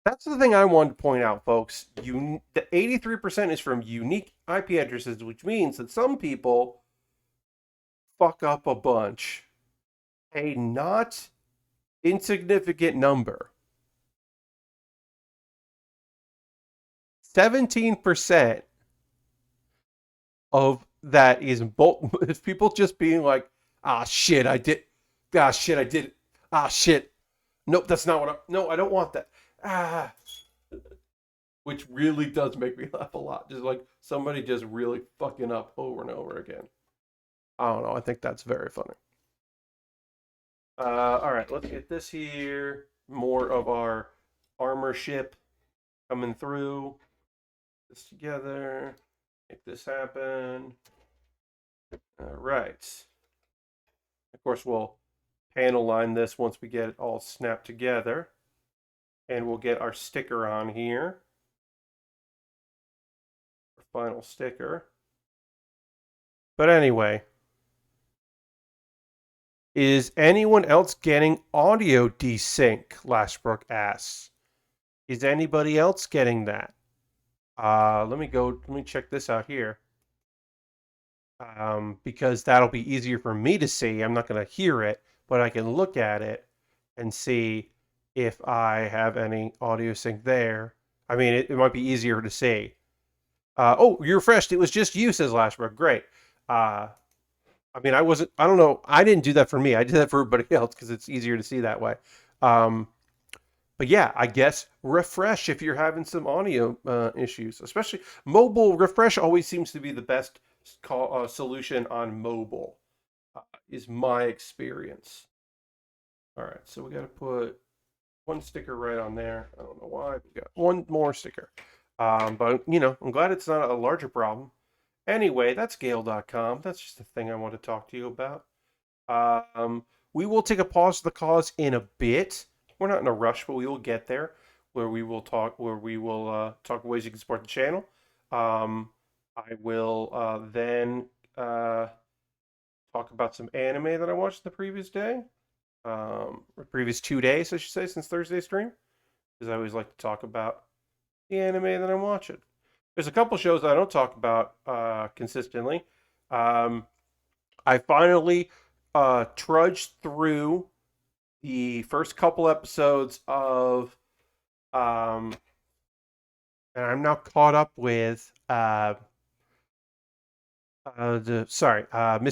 That's the thing I wanted to point out, folks. The 83% is from unique IP addresses, which means that some people fuck up a bunch. A not insignificant number. 17% of that is people just being like, ah shit, I did. Ah shit, I did it. Ah shit. Nope, that's not what no, I don't want that. Ah, which really does make me laugh a lot. Just like somebody just really fucking up over and over again. I don't know. I think that's very funny. All right, let's get this here. More of our armor ship coming through. This together. Make this happen. All right. Of course, we'll panel line this once we get it all snapped together. And we'll get our sticker on here. Our final sticker. But anyway, is anyone else getting audio desync? Lashbrook asks. Is anybody else getting that? Let me check this out here. Because that'll be easier for me to see. I'm not going to hear it, but I can look at it and see if I have any audio sync there. I mean, it might be easier to see. Oh, you refreshed. It was just you, says Lashbrook. Great. I mean, I don't know. I didn't do that for me. I did that for everybody else because it's easier to see that way. Um, but yeah, I guess refresh if you're having some audio issues, especially mobile. Refresh always seems to be the best solution on mobile, is my experience. All right, so we got to put one sticker right on there. I don't know why. We got one more sticker. But, I'm glad it's not a larger problem. Anyway, that's Gale.com. That's just the thing I want to talk to you about. We will take a pause for the cause in a bit. We're not in a rush, but we will get there where we will talk ways you can support the channel. Um, I will then talk about some anime that I watched the previous day, or previous 2 days, I should say, since Thursday's stream, because I always like to talk about the anime that I'm watching. There's a couple shows that I don't talk about consistently. Um, I finally trudged through the first couple episodes of, and I'm now caught up with Miss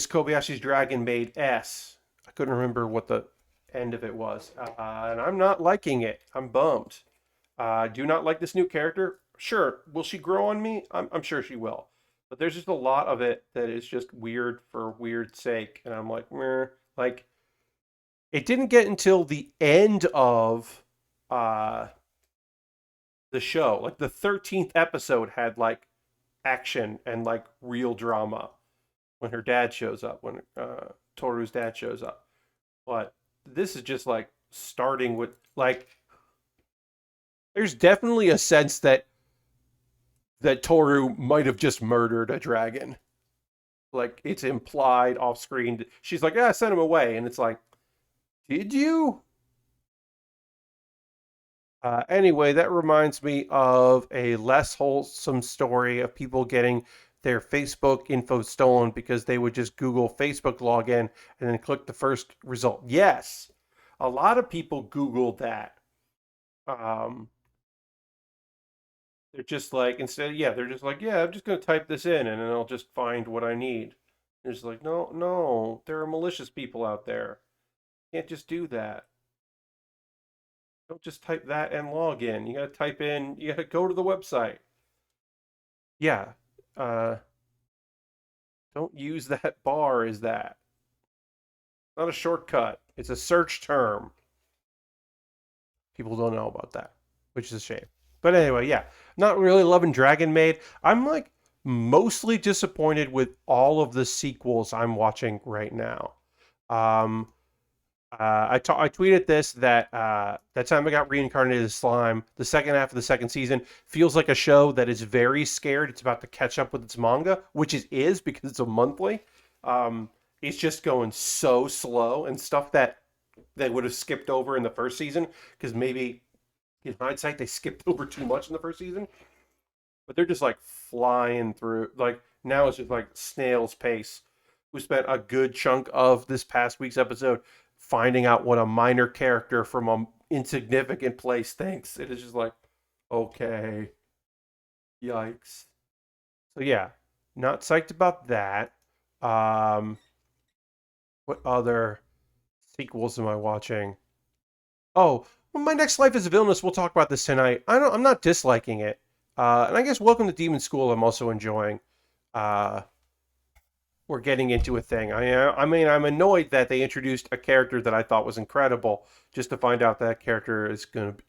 Kobayashi's Dragon Maid S. I couldn't remember what the end of it was, and I'm not liking it. I'm bummed. I do not like this new character. Sure, will she grow on me? I'm sure she will. But there's just a lot of it that is just weird for weird sake, and I'm like, meh. Like, it didn't get until the end of uh, the show. Like the 13th episode had like action and like real drama when her dad shows up, when Toru's dad shows up. But this is just like starting with like, there's definitely a sense that Toru might have just murdered a dragon. Like it's implied off screen. She's like, "Yeah, send him away," and it's like, "Did you?" Anyway, that reminds me of a less wholesome story of people getting their Facebook info stolen because they would just Google Facebook login and then click the first result. Yes, a lot of people Googled that. Um, they're just like, they're just like, yeah, I'm just going to type this in and then I'll just find what I need. They're just like, no, no, there are malicious people out there. You can't just do that. Don't just type that and log in. You got to type in, you got to go to the website. Yeah. Uh, don't use that bar as that. Not a shortcut. It's a search term. People don't know about that, which is a shame. But anyway, yeah, not really loving Dragon Maid. I'm like mostly disappointed with all of the sequels I'm watching right now. Um, I tweeted this that time I got reincarnated as slime. The second half of the second season feels like a show that is very scared it's about to catch up with its manga, which it is because it's a monthly. It's just going so slow and stuff that they would have skipped over in the first season because maybe in hindsight they skipped over too much in the first season. But they're just like flying through. Like now it's just like snail's pace. We spent a good chunk of this past week's episode finding out what a minor character from a insignificant place thinks. It is just like, okay, yikes. So yeah, not psyched about that. Um, what other sequels am I watching? Oh, well, my next life is a Villainess. We'll talk about this tonight. I'm not disliking it. And I guess Welcome to Demon School I'm also enjoying. Uh, we're getting into a thing. I mean, I'm annoyed that they introduced a character that I thought was incredible just to find out that character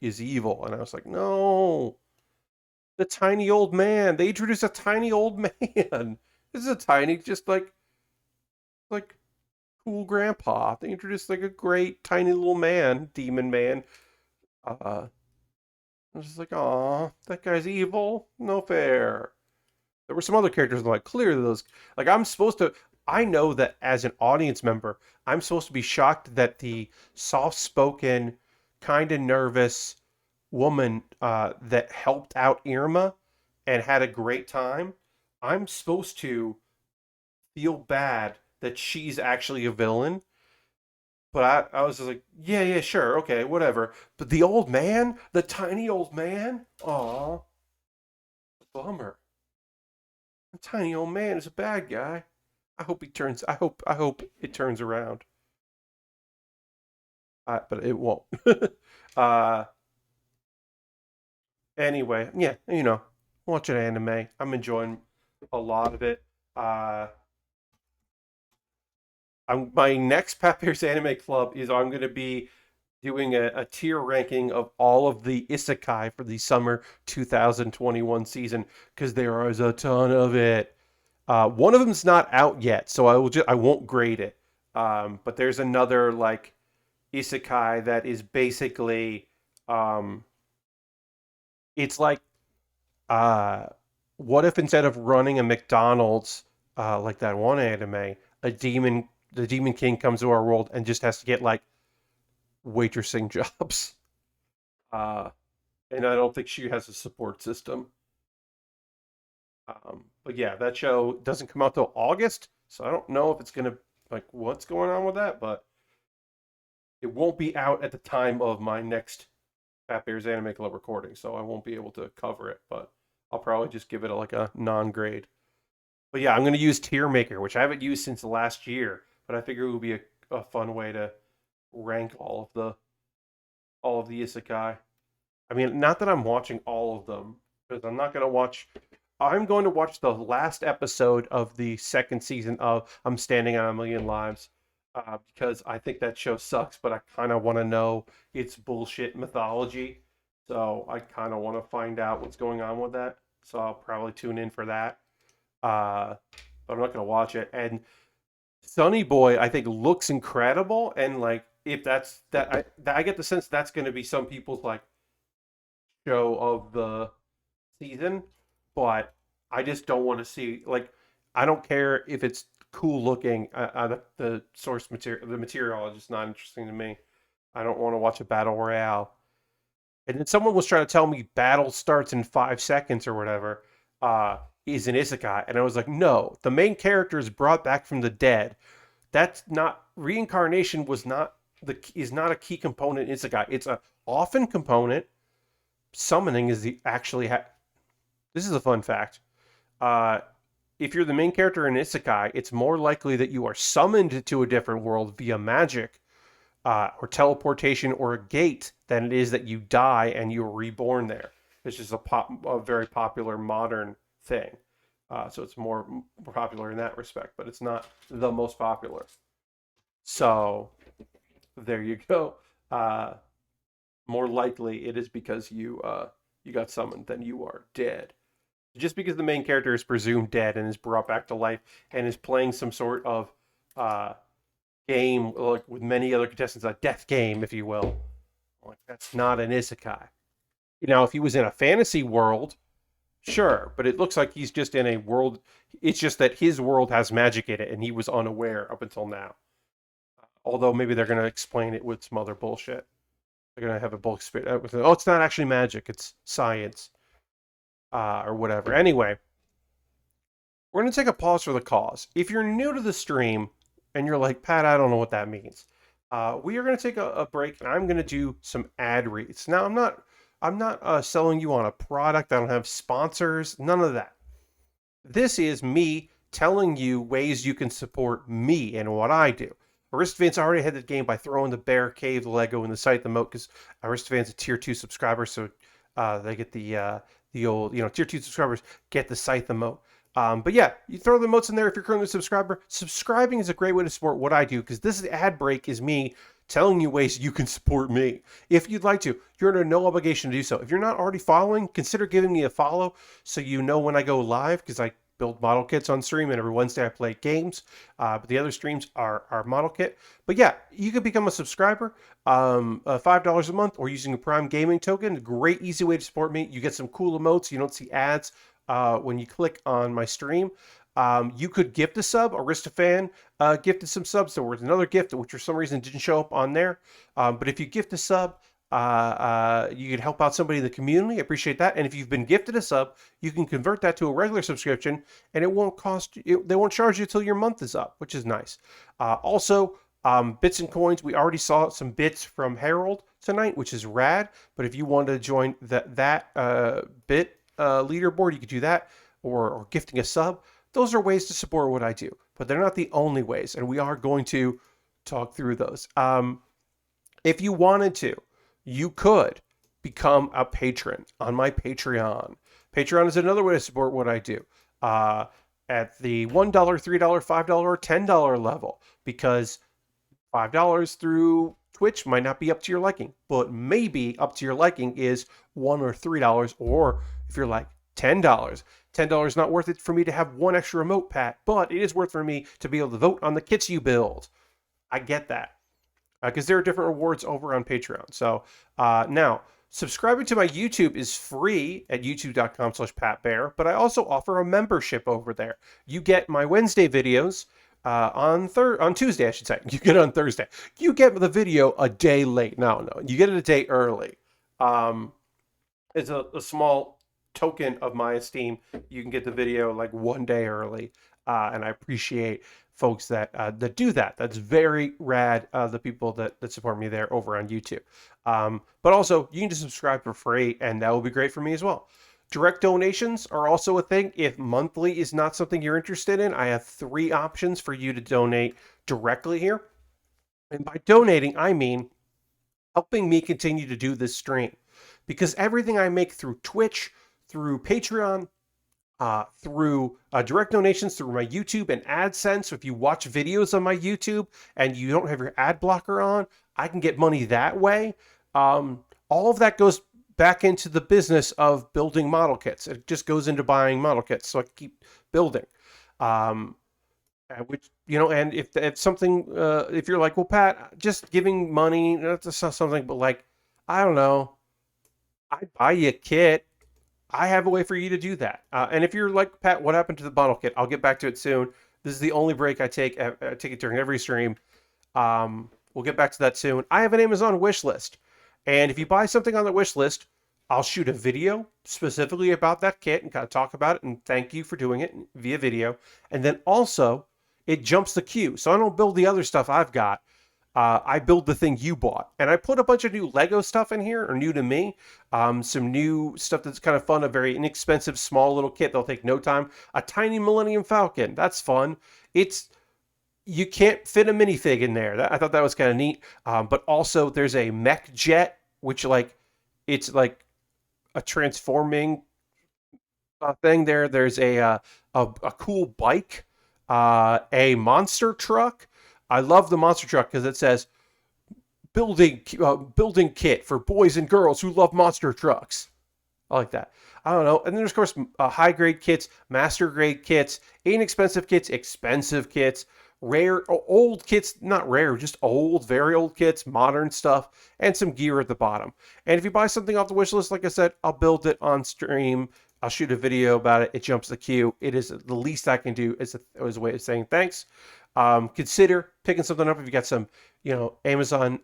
is evil. And I was like, no, the tiny old man. They introduced a tiny old man. This is a tiny, just like cool grandpa. They introduced like a great tiny little man, demon man. I was just like, oh, that guy's evil. No fair. There were some other characters like clearly those like I know that as an audience member, I'm supposed to be shocked that the soft-spoken, kind of nervous woman that helped out Irma and had a great time, I'm supposed to feel bad that she's actually a villain. But I was just like, yeah, yeah, sure, okay, whatever. But the old man, the tiny old man, aw, bummer. The tiny old man is a bad guy. I hope it turns around. But it won't. uh, anyway, yeah, watching anime. I'm enjoying a lot of it. Uh, my next Pat Pierce Anime Club is I'm going to be doing a tier ranking of all of the isekai for the summer 2021 season because there is a ton of it. One of them's not out yet, so I won't grade it. But there's another like isekai that is basically um, it's like uh, what if instead of running a McDonald's like that one anime, the demon king comes to our world and just has to get like waitressing jobs. Uh, and I don't think she has a support system. But yeah, that show doesn't come out till August, so I don't know if it's gonna like what's going on with that, but it won't be out at the time of my next Fat Bears Anime Club recording, so I won't be able to cover it. But I'll probably just give it like a non-grade. But yeah, I'm gonna use Tier Maker, which I haven't used since last year, but I figure it would be a fun way to rank all of the isekai. I mean, not that I'm watching all of them, because I'm not gonna watch. I'm going to watch the last episode of the second season of I'm Standing on a Million Lives, because I think that show sucks, but I kind of want to know its bullshit mythology. So I kind of want to find out what's going on with that. So I'll probably tune in for that. Uh, but I'm not going to watch it. And Sunny Boy, I think, looks incredible. And like, if that's I get the sense that's going to be some people's like show of the season, but I just don't want to see like I don't care if it's cool looking. The source material, the material is just not interesting to me. I don't want to watch a battle royale. And then someone was trying to tell me battle starts in 5 seconds or whatever. Is an isekai, and I was like, no, the main character is brought back from the dead. That's not reincarnation. Was not the is not a key component in isekai. It's a often component. Summoning is the actually. This is a fun fact. Uh, if you're the main character in Isekai, it's more likely that you are summoned to a different world via magic or teleportation or a gate than it is that you die and you're reborn there. It's just a very popular modern thing. So it's more popular in that respect, but it's not the most popular. So there you go. More likely it is because you got summoned than you are dead. Just because the main character is presumed dead and is brought back to life and is playing some sort of uh, game like with many other contestants, a death game, if you will. Like that's not an isekai. You know, if he was in a fantasy world, sure, but it looks like he's just in a world. It's just that his world has magic in it, and he was unaware up until now. Although maybe they're going to explain it with some other bullshit. They're going to have a bulk spit. Oh, it's not actually magic; it's science, or whatever. Anyway, we're going to take a pause for the cause. If you're new to the stream and you're like, Pat, I don't know what that means, we are going to take a break, and I'm going to do some ad reads. Now, I'm not selling you on a product. I don't have sponsors. None of that. This is me telling you ways you can support me and what I do. Aristovan's already had the game by throwing the Bear Cave Lego in the site the moat because Aristovan's a tier 2 subscriber, so they get the old, tier 2 subscribers get the site the moat. But yeah, you throw the moats in there if you're currently a subscriber. Subscribing is a great way to support what I do because this ad break is me telling you ways you can support me. If you'd like to, you're under no obligation to do so. If you're not already following, consider giving me a follow so you know when I go live because I build model kits on stream and every Wednesday I play games. But the other streams are model kit. But yeah, you can become a subscriber, $5 a month or using a Prime Gaming token. Great, easy way to support me. You get some cool emotes. You don't see ads when you click on my stream. You could gift a sub. Aristofan gifted some subs. There was another gift which for some reason didn't show up on there. But if you gift a sub, you can help out somebody in the community. I appreciate that. And if you've been gifted a sub, you can convert that to a regular subscription, and it won't cost you. They won't charge you until your month is up, which is nice. Also, bits and coins. We already saw some bits from Harold tonight, which is rad. But if you wanted to join that bit leaderboard, you could do that, or gifting a sub. Those are ways to support what I do, but they're not the only ways, and we are going to talk through those. If you wanted to, you could become a patron on my Patreon. Patreon is another way to support what I do at the $1, $3, $5, or $10 level, because $5 through Twitch might not be up to your liking, but maybe up to your liking is $1 or $3, or if you're like $10. $10 not worth it for me to have one extra remote, Pat, but it is worth for me to be able to vote on the kits you build. I get that because there are different rewards over on Patreon. So now, subscribing to my YouTube is free at youtube.com/PatBear, but I also offer a membership over there. You get my Wednesday videos on Tuesday, I should say. You get it on Thursday. You get the video a day late. No, you get it a day early. Um, it's a small token of my esteem. You can get the video like one day early, and I appreciate folks that do that. That's very rad. The people that support me there over on YouTube. But also, you can just subscribe for free, and that will be great for me as well. Direct donations are also a thing. If monthly is not something you're interested in, I have 3 options for you to donate directly here. And by donating, I mean helping me continue to do this stream. Because everything I make through Twitch, through Patreon, through direct donations through my YouTube and AdSense. So if you watch videos on my YouTube and you don't have your ad blocker on, I can get money that way. All of that goes back into the business of building model kits. It just goes into buying model kits, so I can keep building. Which, you know, and if something, if you're like, well, Pat, just giving money, that's not something, but like, I don't know, I buy you a kit. I have a way for you to do that. And if you're like, Pat, what happened to the bottle kit? I'll get back to it soon. This is the only break I take. I take it during every stream. We'll get back to that soon. I have an Amazon wish list. And if you buy something on the wish list, I'll shoot a video specifically about that kit and kind of talk about it and thank you for doing it via video. And then also, it jumps the queue. So I don't build the other stuff I've got. I build the thing you bought. And I put a bunch of new Lego stuff in here, or new to me. Some new stuff that's kind of fun, a very inexpensive, small little kit that'll take no time. A tiny Millennium Falcon. That's fun. You can't fit a minifig in there. I thought that was kind of neat. But also there's a mech jet, which it's like a transforming thing there. There's a cool bike, a monster truck. I love the monster truck because it says building kit for boys and girls who love monster trucks. I like that. I don't know. And then there's of course high grade kits, master grade kits, inexpensive kits, expensive kits, rare, old kits, not rare, just old, very old kits, modern stuff, and some gear at the bottom. And if you buy something off the wish list, like I said, I'll build it on stream. I'll shoot a video about it. It jumps the queue. It is the least I can do as a way of saying thanks. Consider picking something up if you got some, Amazon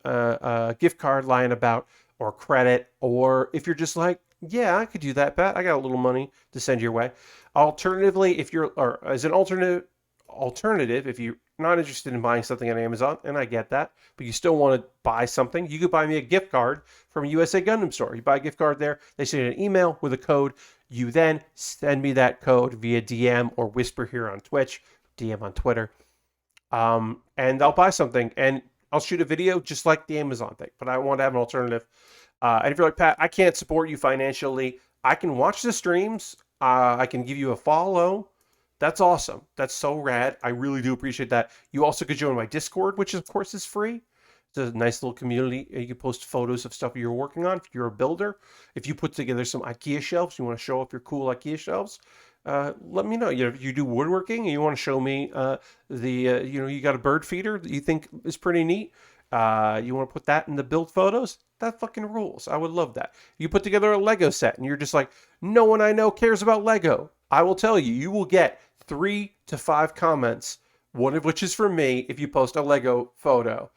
gift card lying about, or credit, or if you're just like, yeah, I could do that, Pat. I got a little money to send your way. Alternatively, as an alternative, if you're not interested in buying something on Amazon, and I get that, but you still want to buy something, you could buy me a gift card from USA Gundam Store. You buy a gift card there, they send an email with a code. You then send me that code via DM or whisper here on Twitch, DM on Twitter. And I'll buy something and I'll shoot a video just like the Amazon thing, but I want to have an alternative. And if you're like, Pat, I can't support you financially, I can watch the streams. I can give you a follow. That's awesome. That's so rad. I really do appreciate that. You also could join my Discord, which of course is free. It's a nice little community. You can post photos of stuff you're working on. If you're a builder, if you put together some IKEA shelves, you want to show off your cool IKEA shelves, let me know. If you do woodworking and you want to show me you got a bird feeder that you think is pretty neat, you want to put that in the build photos, that fucking rules. I would love that. You put together a Lego set and you're just like, no one I know cares about Lego. I will tell you, you will get 3 to 5 comments, one of which is from me if you post a Lego photo.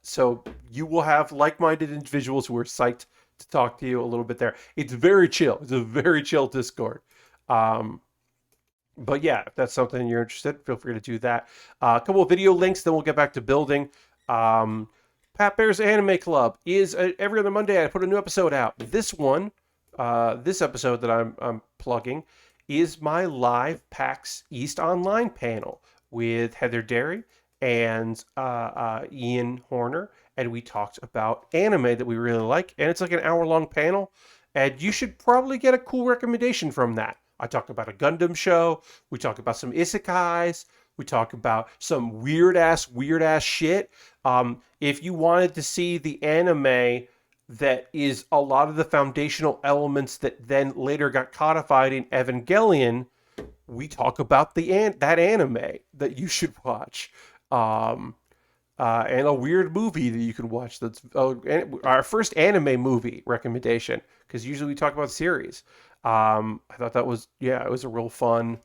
So you will have like-minded individuals who are psyched to talk to you a little bit there. It's very chill. It's a very chill Discord. But yeah, if that's something you're interested, feel free to do that. A couple of video links, then we'll get back to building. Pat Bear's Anime Club is every other Monday. I put a new episode out. This episode that I'm plugging is my live PAX East Online panel with Heather Derry and Ian Horner, and we talked about anime that we really like, and it's like an hour-long panel, and you should probably get a cool recommendation from that. I talk about a Gundam show, we talk about some isekais, we talk about some weird-ass shit. If you wanted to see the anime that is a lot of the foundational elements that then later got codified in Evangelion, we talk about that anime that you should watch. and a weird movie that you can watch. That's our first anime movie recommendation, because usually we talk about series. I thought that was, yeah, it was a real fun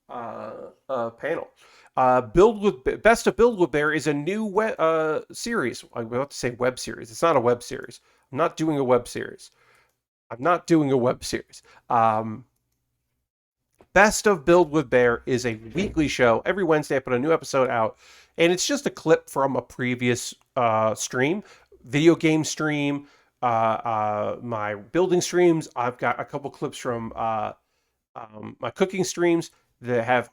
panel. Best of Build With Baer is a new series. I'm about to say web series. It's not a web series. I'm not doing a web series. I'm not doing a web series. Best of Build With Baer is a weekly show. Every Wednesday, I put a new episode out, and it's just a clip from a previous stream, video game stream, my building streams. I've got a couple clips from my cooking streams that have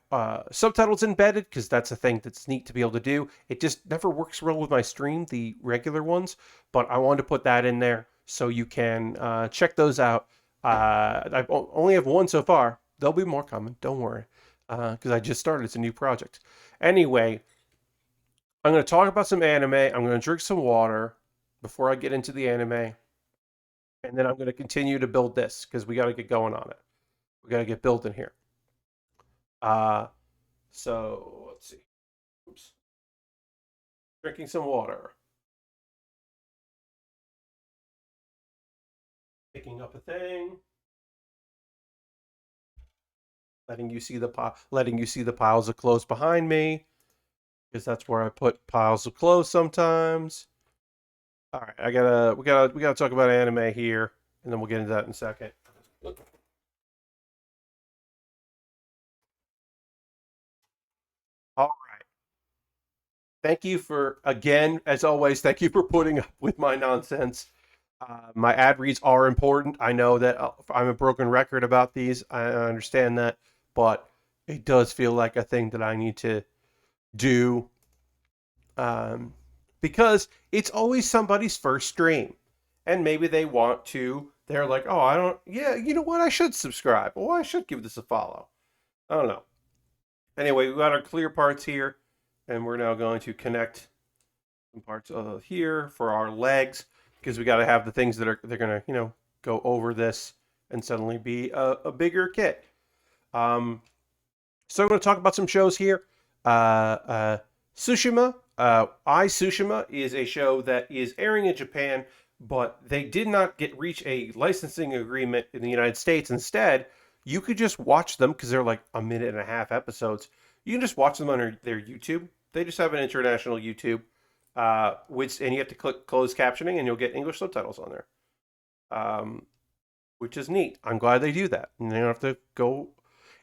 subtitles embedded, because that's a thing that's neat to be able to do. It just never works well with my stream, the regular ones, but I wanted to put that in there so you can check those out. I only have one so far. There'll be more coming. Don't worry, because I just started. It's a new project. Anyway, I'm going to talk about some anime. I'm going to drink some water before I get into the anime, and then I'm going to continue to build this, because we got to get going on it. We got to get building here. So let's see. Oops. Drinking some water. Picking up a thing. Letting you see the piles of clothes behind me, because that's where I put piles of clothes sometimes. All right, we gotta talk about anime here, and then we'll get into that in a second. All right. Thank you again, as always, thank you for putting up with my nonsense. My ad reads are important. I know that I'm a broken record about these. I understand that, but it does feel like a thing that I need to do, um, because it's always somebody's first stream, and maybe they want to. They're like, oh, I don't. Yeah, you know what? I should subscribe. Oh, I should give this a follow. I don't know. Anyway, we got our clear parts here, and we're now going to connect some parts here for our legs, because we got to have the things that they're gonna go over this and suddenly be a bigger kit. So I'm going to talk about some shows here. Tsushima. Tsushima is a show that is airing in Japan, but they did not reach a licensing agreement in the United States. Instead, you could just watch them, because they're like a minute and a half episodes. You can just watch them on their YouTube. They just have an international YouTube, and you have to click closed captioning, and you'll get English subtitles on there, which is neat. I'm glad they do that, and they don't have to go.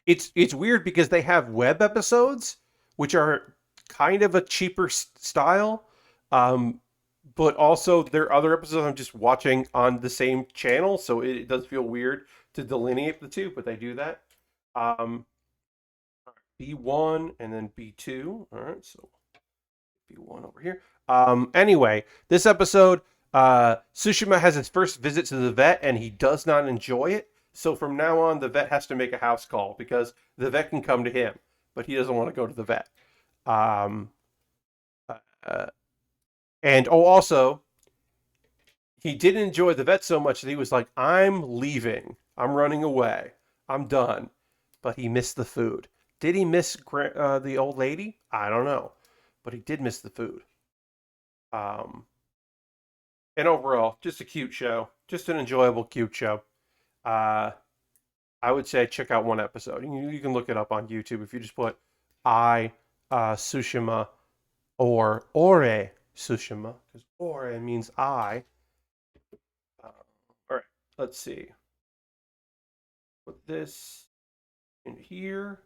It's weird because they have web episodes, which are kind of a cheaper style, but also there are other episodes I'm just watching on the same channel, so it does feel weird to delineate the two, but they do that. B1 and then B2. All right, so B1 over here. Anyway, this episode, Tsushima has his first visit to the vet, and he does not enjoy it. So from now on, the vet has to make a house call, because the vet can come to him, but he doesn't want to go to the vet. And also, he didn't enjoy the vet so much that he was like, I'm leaving. I'm running away. I'm done. But he missed the food. Did he miss the old lady? I don't know. But he did miss the food. And overall, just a cute show. Just an enjoyable, cute show. I would say check out one episode. You can look it up on YouTube if you just put Tsushima or Ore Tsushima, because Ore means I. All right, let's see. Put this in here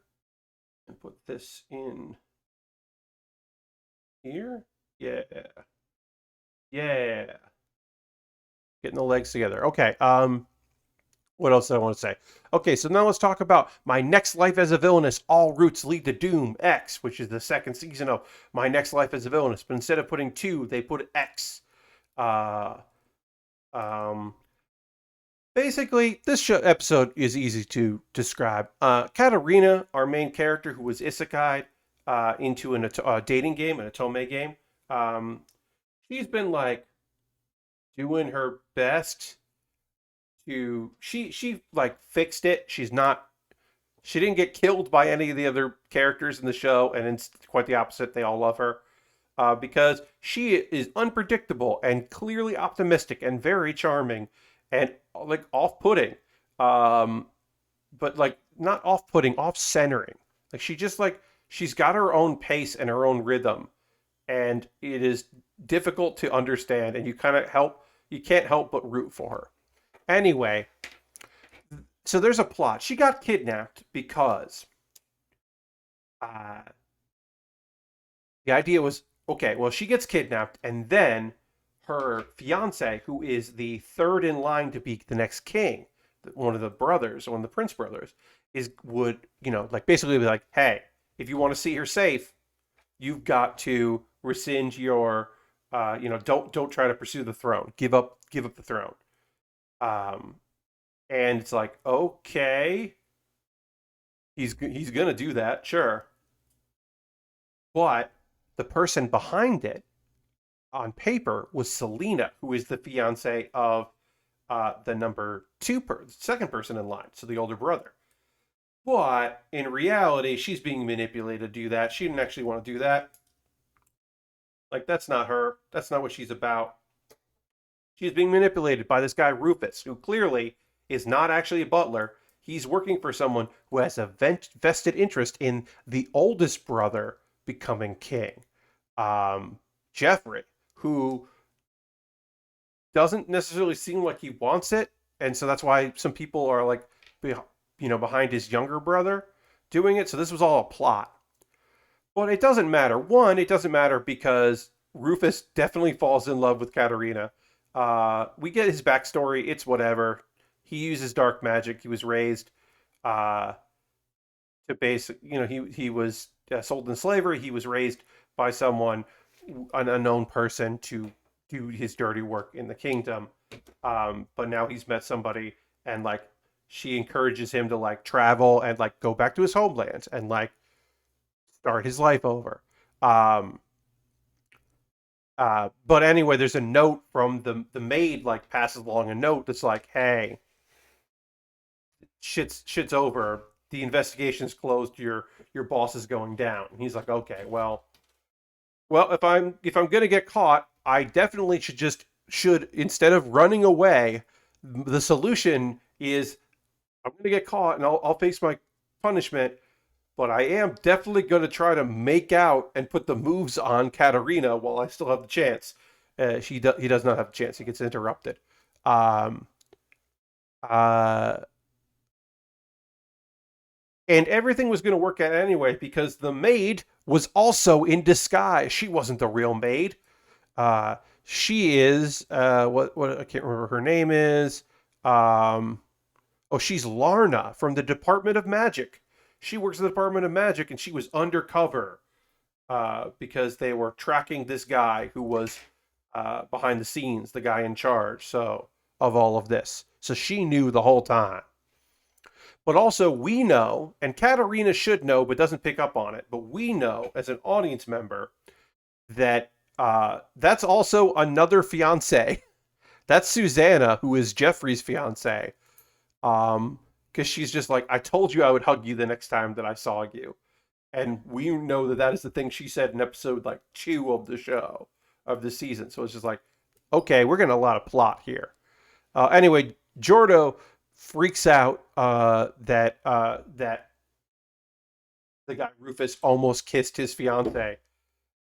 and put this in here. Yeah. Yeah. Getting the legs together. Okay. What else do I want to say? Okay, so now let's talk about My Next Life as a Villainess, All Routes Lead to Doom X, which is the second season of My Next Life as a Villainess. But instead of putting 2, they put X. Basically, this episode is easy to describe. Katarina, our main character, who was isekai into a dating game, an otome game, she's been like doing her best to she like fixed it. She didn't get killed by any of the other characters in the show, and it's quite the opposite. They all love her. because she is unpredictable and clearly optimistic and very charming and like off-putting. Um, but like not off-putting, off-centering. Like she just like she's got her own pace and her own rhythm, and it is difficult to understand. And you can't help but root for her. Anyway, so there's a plot. She got kidnapped because uh, the idea was okay. Well, she gets kidnapped, and then her fiance, who is the third in line to be the next king, one of the brothers, one of the prince brothers, would like basically be like, hey, if you want to see her safe, you've got to rescind your, don't try to pursue the throne. Give up the throne. Um, and it's like, okay, he's gonna do that, sure, but the person behind it on paper was Selena, who is the fiance of the second person in line, so the older brother. But in reality, she's being manipulated to do that. She didn't actually want to do that. Like, that's not her. That's not what she's about. She's being manipulated by this guy, Rufus, who clearly is not actually a butler. He's working for someone who has a vested interest in the oldest brother becoming king, Jeffrey, who doesn't necessarily seem like he wants it. And so that's why some people are like, behind his younger brother doing it. So this was all a plot. But it doesn't matter. One, it doesn't matter because Rufus definitely falls in love with Katarina. We get his backstory. It's whatever. He uses dark magic. He was raised uh, to he was sold in slavery. He was raised by someone, an unknown person, to do his dirty work in the kingdom. But now he's met somebody, and like she encourages him to like travel and like go back to his homeland and like start his life over. Um, but anyway, there's a note from the maid, like passes along a note that's like, "Hey, shit's over. The investigation's closed. Your boss is going down." And he's like, "Okay, well, if I'm gonna get caught, I definitely should instead of running away, the solution is I'm gonna get caught and I'll face my punishment." But I am definitely going to try to make out and put the moves on Katarina while I still have the chance. He does not have a chance. He gets interrupted. Um, uh, and everything was going to work out anyway because the maid was also in disguise. She wasn't the real maid. She is what I can't remember her name is. Um, oh, she's Larna from the Department of Magic. She works in the Department of Magic, and she was undercover because they were tracking this guy who was behind the scenes, the guy in charge. So of all of this, so she knew the whole time. But also, we know, and Katarina should know, but doesn't pick up on it. But we know, as an audience member, that that's also another fiance. That's Susanna, who is Jeffrey's fiance. Because she's just like, I told you I would hug you the next time that I saw you. And we know that that is the thing she said in episode like 2 of the show, of the season. So it's just like, okay, we're getting a lot of plot here. Anyway, Jordo freaks out that the guy Rufus almost kissed his fiance,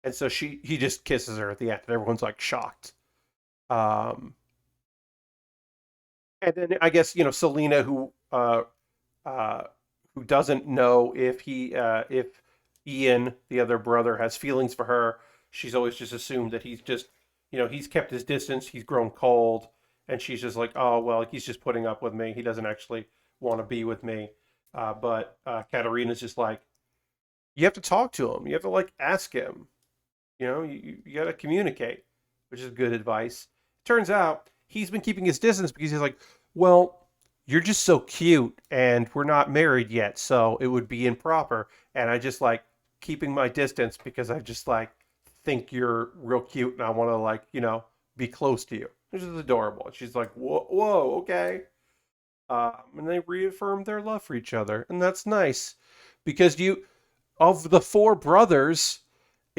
and so he just kisses her at the end, and everyone's like shocked. Um, and then I guess Selena, uh, who doesn't know if Ian, the other brother, has feelings for her. She's always just assumed that he's just he's kept his distance. He's grown cold, and she's just like, oh well, he's just putting up with me. He doesn't actually want to be with me. But Katarina's just like, you have to talk to him. You have to like ask him. You got to communicate, which is good advice. Turns out he's been keeping his distance because he's like, well, you're just so cute and we're not married yet, so it would be improper. And I just like keeping my distance because I just like think you're real cute and I want to like, be close to you. Which is adorable. And she's like, whoa, okay. And they reaffirm their love for each other. And that's nice because of the four brothers,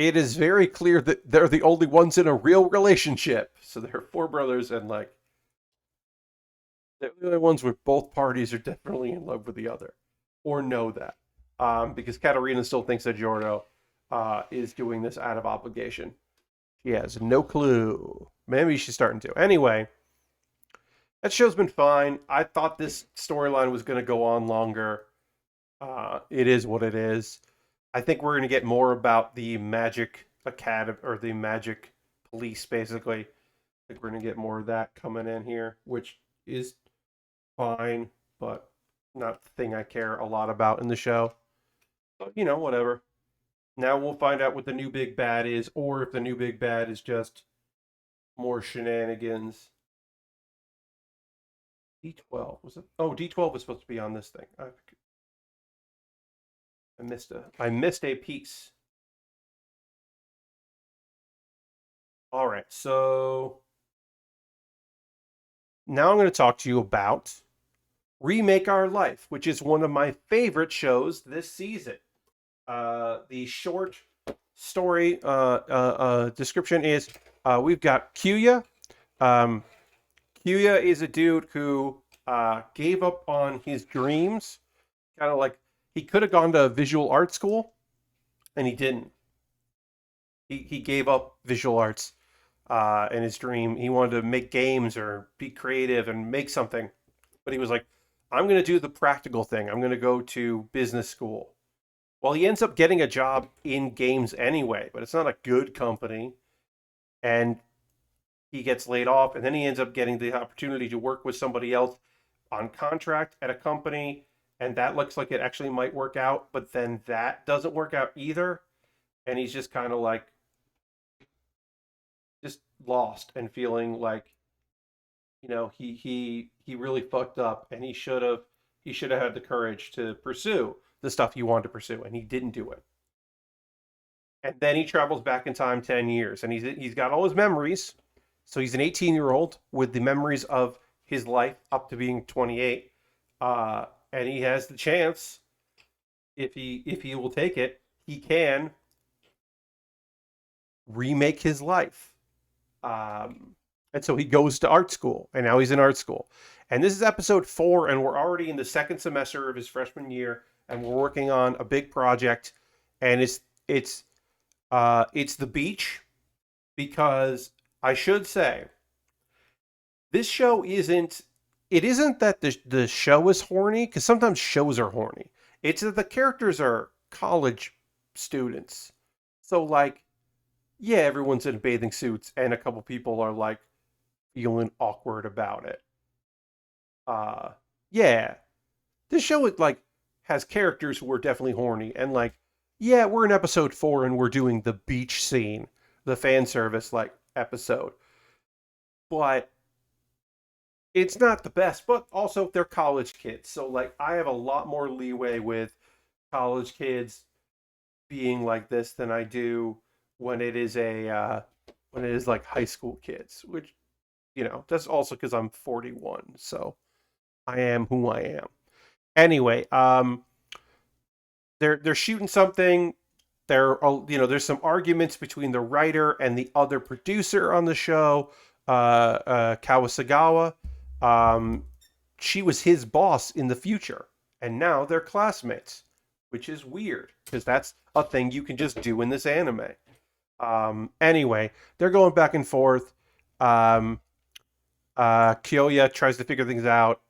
it is very clear that they're the only ones in a real relationship. So they're four brothers, and like they're the only ones where both parties are definitely in love with the other, or know that, because Katarina still thinks that Giorno is doing this out of obligation. She has no clue. Maybe she's starting to. Anyway, that show's been fine. I thought this storyline was going to go on longer. It is what it is. I think we're going to get more about the Magic Academy or the Magic Police, basically. I think we're going to get more of that coming in here, which is fine, but not the thing I care a lot about in the show. But, whatever. Now we'll find out what the new big bad is, or if the new big bad is just more shenanigans. D12 was it? Oh, D12 was supposed to be on this thing. I missed a piece. All right, so now I'm going to talk to you about Remake Our Life, which is one of my favorite shows this season. The short story description is we've got Kyuya. Kyuya is a dude who gave up on his dreams. Kind of like he could have gone to visual art school, and he didn't. He gave up visual arts in his dream. He wanted to make games or be creative and make something, but he was like, "I'm going to do the practical thing. I'm going to go to business school." Well, he ends up getting a job in games anyway, but it's not a good company, and he gets laid off, and then he ends up getting the opportunity to work with somebody else on contract at a company, and that looks like it actually might work out, but then that doesn't work out either, and he's just kind of like just lost and feeling like he really fucked up, and he should have had the courage to pursue the stuff he wanted to pursue, and he didn't do it. And then he travels back in time 10 years, and he's got all his memories. So he's an 18-year-old with the memories of his life up to being 28, and he has the chance, if he will take it, he can remake his life. And so he goes to art school, and now he's in art school. And this is episode 4, and we're already in the second semester of his freshman year, and we're working on a big project, and it's the beach, because I should say this show isn't. It isn't that the show is horny, because sometimes shows are horny. It's that the characters are college students. So like, yeah, everyone's in bathing suits, and a couple people are like feeling awkward about it. Uh, yeah, this show is like has characters who are definitely horny, and like, yeah, we're in episode 4 and we're doing the beach scene, the fan service like episode, but it's not the best. But also, they're college kids, so like, I have a lot more leeway with college kids being like this than I do when it is like high school kids, which that's also because I'm 41, so I am who I am. Anyway, they're shooting something. There's some arguments between the writer and the other producer on the show, Kawasagawa. She was his boss in the future, and now they're classmates, which is weird because that's a thing you can just do in this anime. Anyway, they're going back and forth. Kyoya tries to figure things out.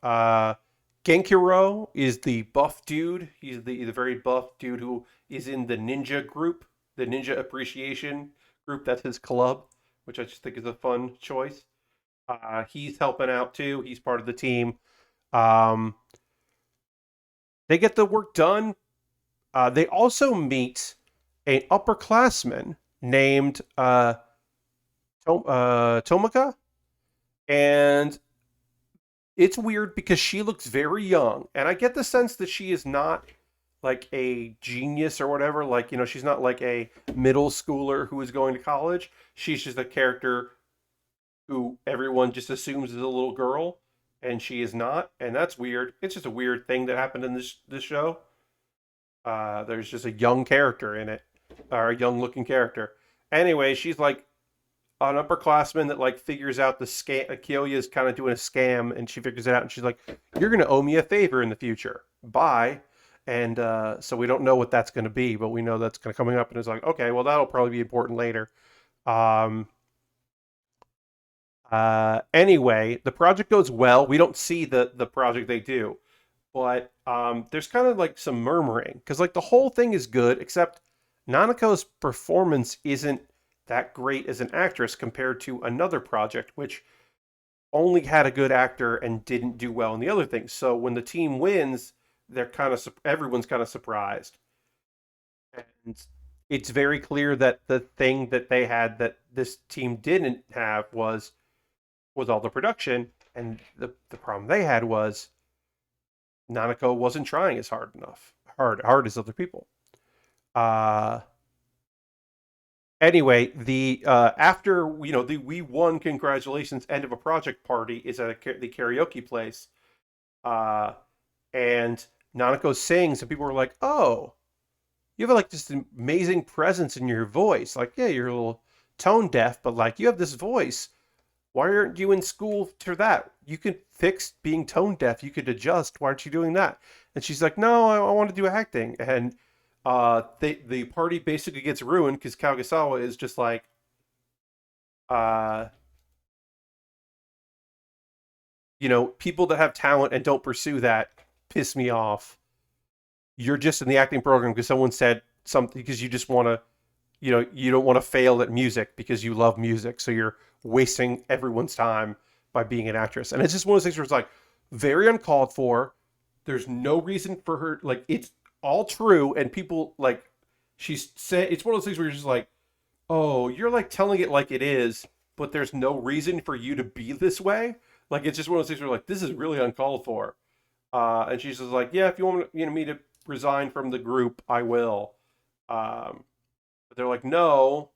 Genkiro is the buff dude. He's the very buff dude who is in the ninja group, the ninja appreciation group. That's his club, which I just think is a fun choice. He's helping out too. He's part of the team. Um, they get the work done. They also meet an upperclassman named Tomika, and it's weird because she looks very young, and I get the sense that she is not like a genius or whatever. Like, she's not like a middle schooler who is going to college. She's just a character who everyone just assumes is a little girl, and she is not, and that's weird. It's just a weird thing that happened in this show. There's just a young character in it, or a young looking character. Anyway, she's like an upperclassman that like figures out the scam. Kyoya is kind of doing a scam, and she figures it out, and she's like, "You're gonna owe me a favor in the future. Bye." And so we don't know what that's going to be, but we know that's kind of coming up, and it's like, okay, well, that'll probably be important later. Um, anyway, the project goes well. We don't see the project they do, but there's kind of like some murmuring because like the whole thing is good, except Nanako's performance isn't that great as an actress compared to another project, which only had a good actor and didn't do well in the other things. So when the team wins, they're kind of everyone's kind of surprised, and it's very clear that the thing that they had that this team didn't have was all the production, and the problem they had was Nanako wasn't trying as hard enough, hard as other people. Uh, anyway, the after the we won congratulations end of a project party is at the karaoke place, uh, and Nanako sings, and people were like, "Oh, you have like this amazing presence in your voice. Like, yeah, you're a little tone deaf, but like you have this voice. Why aren't you in school for that? You could fix being tone deaf. You could adjust. Why aren't you doing that?" And she's like, "No, I want to do acting." And the party basically gets ruined because Kagesawa is just like, uh, people that have talent and don't pursue that piss me off. You're just in the acting program because someone said something because you just want to, you don't want to fail at music because you love music. So you're wasting everyone's time by being an actress. And it's just one of those things where it's like very uncalled for. There's no reason for her. Like, it's all true. And people like, she's said, it's one of those things where you're just like, oh, you're like telling it like it is, but there's no reason for you to be this way. Like, it's just one of those things where like, this is really uncalled for. And she's just like, yeah, if you want me to resign from the group, I will. But they're like, no.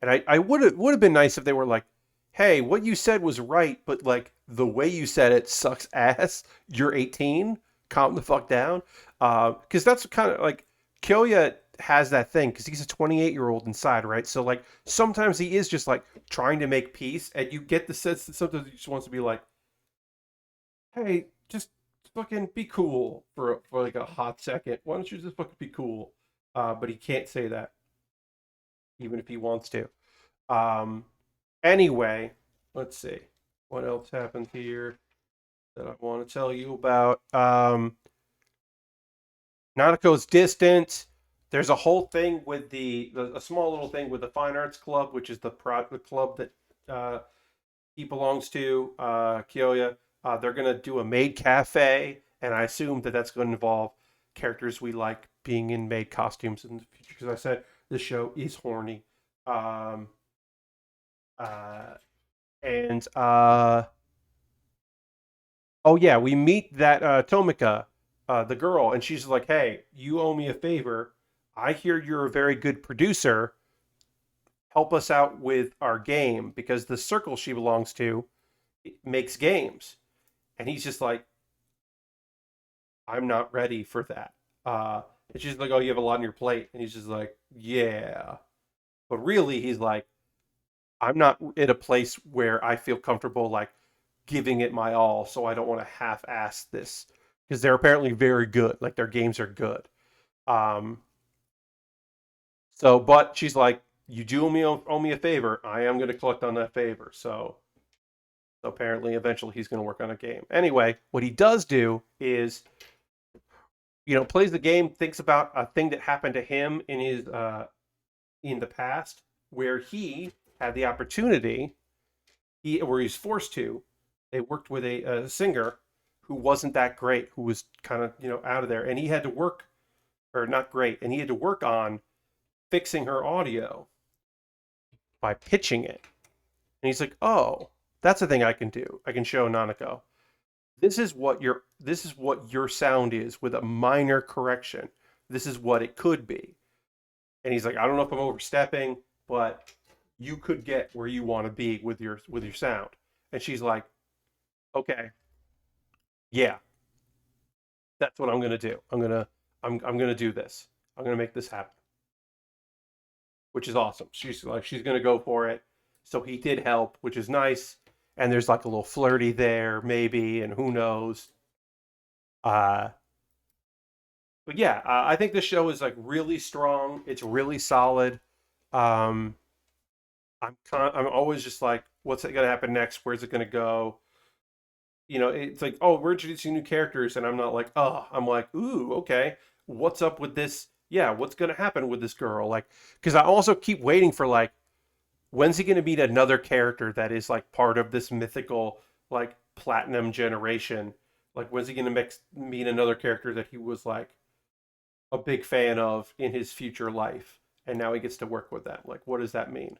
And I would have been nice if they were like, hey, what you said was right, but like the way you said it sucks ass. You're 18. Calm the fuck down. Because that's kind of like Kyoya has that thing because he's a 28-year-old inside, right? So like sometimes he is just like trying to make peace, and you get the sense that sometimes he just wants to be like, hey, just fucking be cool for like a hot second. Why don't you just fucking be cool? But he can't say that even if he wants to. Um, anyway, let's see what else happened here that I want to tell you about. Nautico's distant. There's a whole thing with a small little thing with the Fine Arts Club, which is the club that uh, he belongs to, Kyoya. They're gonna do a maid cafe, and I assume that that's going to involve characters we like being in maid costumes in the future. Because I said this show is horny. Um, uh, and oh yeah, we meet that Tomika, the girl, and she's like, "Hey, you owe me a favor. I hear you're a very good producer. Help us out with our game because the circle she belongs to makes games." And he's just like, "I'm not ready for that." And she's like, "Oh, you have a lot on your plate," and he's just like, "Yeah," but really, he's like, "I'm not at a place where I feel comfortable like giving it my all, so I don't want to half-ass this because they're apparently very good. Like their games are good. Um, but she's like, you do owe me a favor. I am going to collect on that favor. So apparently, eventually, he's going to work on a game. Anyway, what he does do is, plays the game, thinks about a thing that happened to him in the past, where he had the opportunity, where he's forced to. They worked with a singer who wasn't that great, who was kind of out of there, and he had to work, or not great, and he had to work on fixing her audio by pitching it. And he's like, "Oh, that's a thing I can do. I can show Nanako. This is what your sound is with a minor correction. This is what it could be." And he's like, "I don't know if I'm overstepping, but you could get where you want to be with your sound." And she's like, "Okay, yeah, that's what I'm gonna do. I'm gonna do this. I'm gonna make this happen." which is awesome. She's gonna go for it. So he did help, which is nice. And there's like a little flirty there, maybe, and who knows. Uh, but yeah, I think this show is like really strong. It's really solid. Um, I'm always just like, what's it gonna happen next? Where's it gonna go? It's like, oh, we're introducing new characters, and I'm not like, oh, I'm like, ooh, okay, what's up with this? Yeah, what's gonna happen with this girl? Like, because I also keep waiting for like, when's he gonna meet another character that is like part of this mythical like platinum generation? Like, when's he gonna meet another character that he was like a big fan of in his future life, and now he gets to work with them? Like, what does that mean?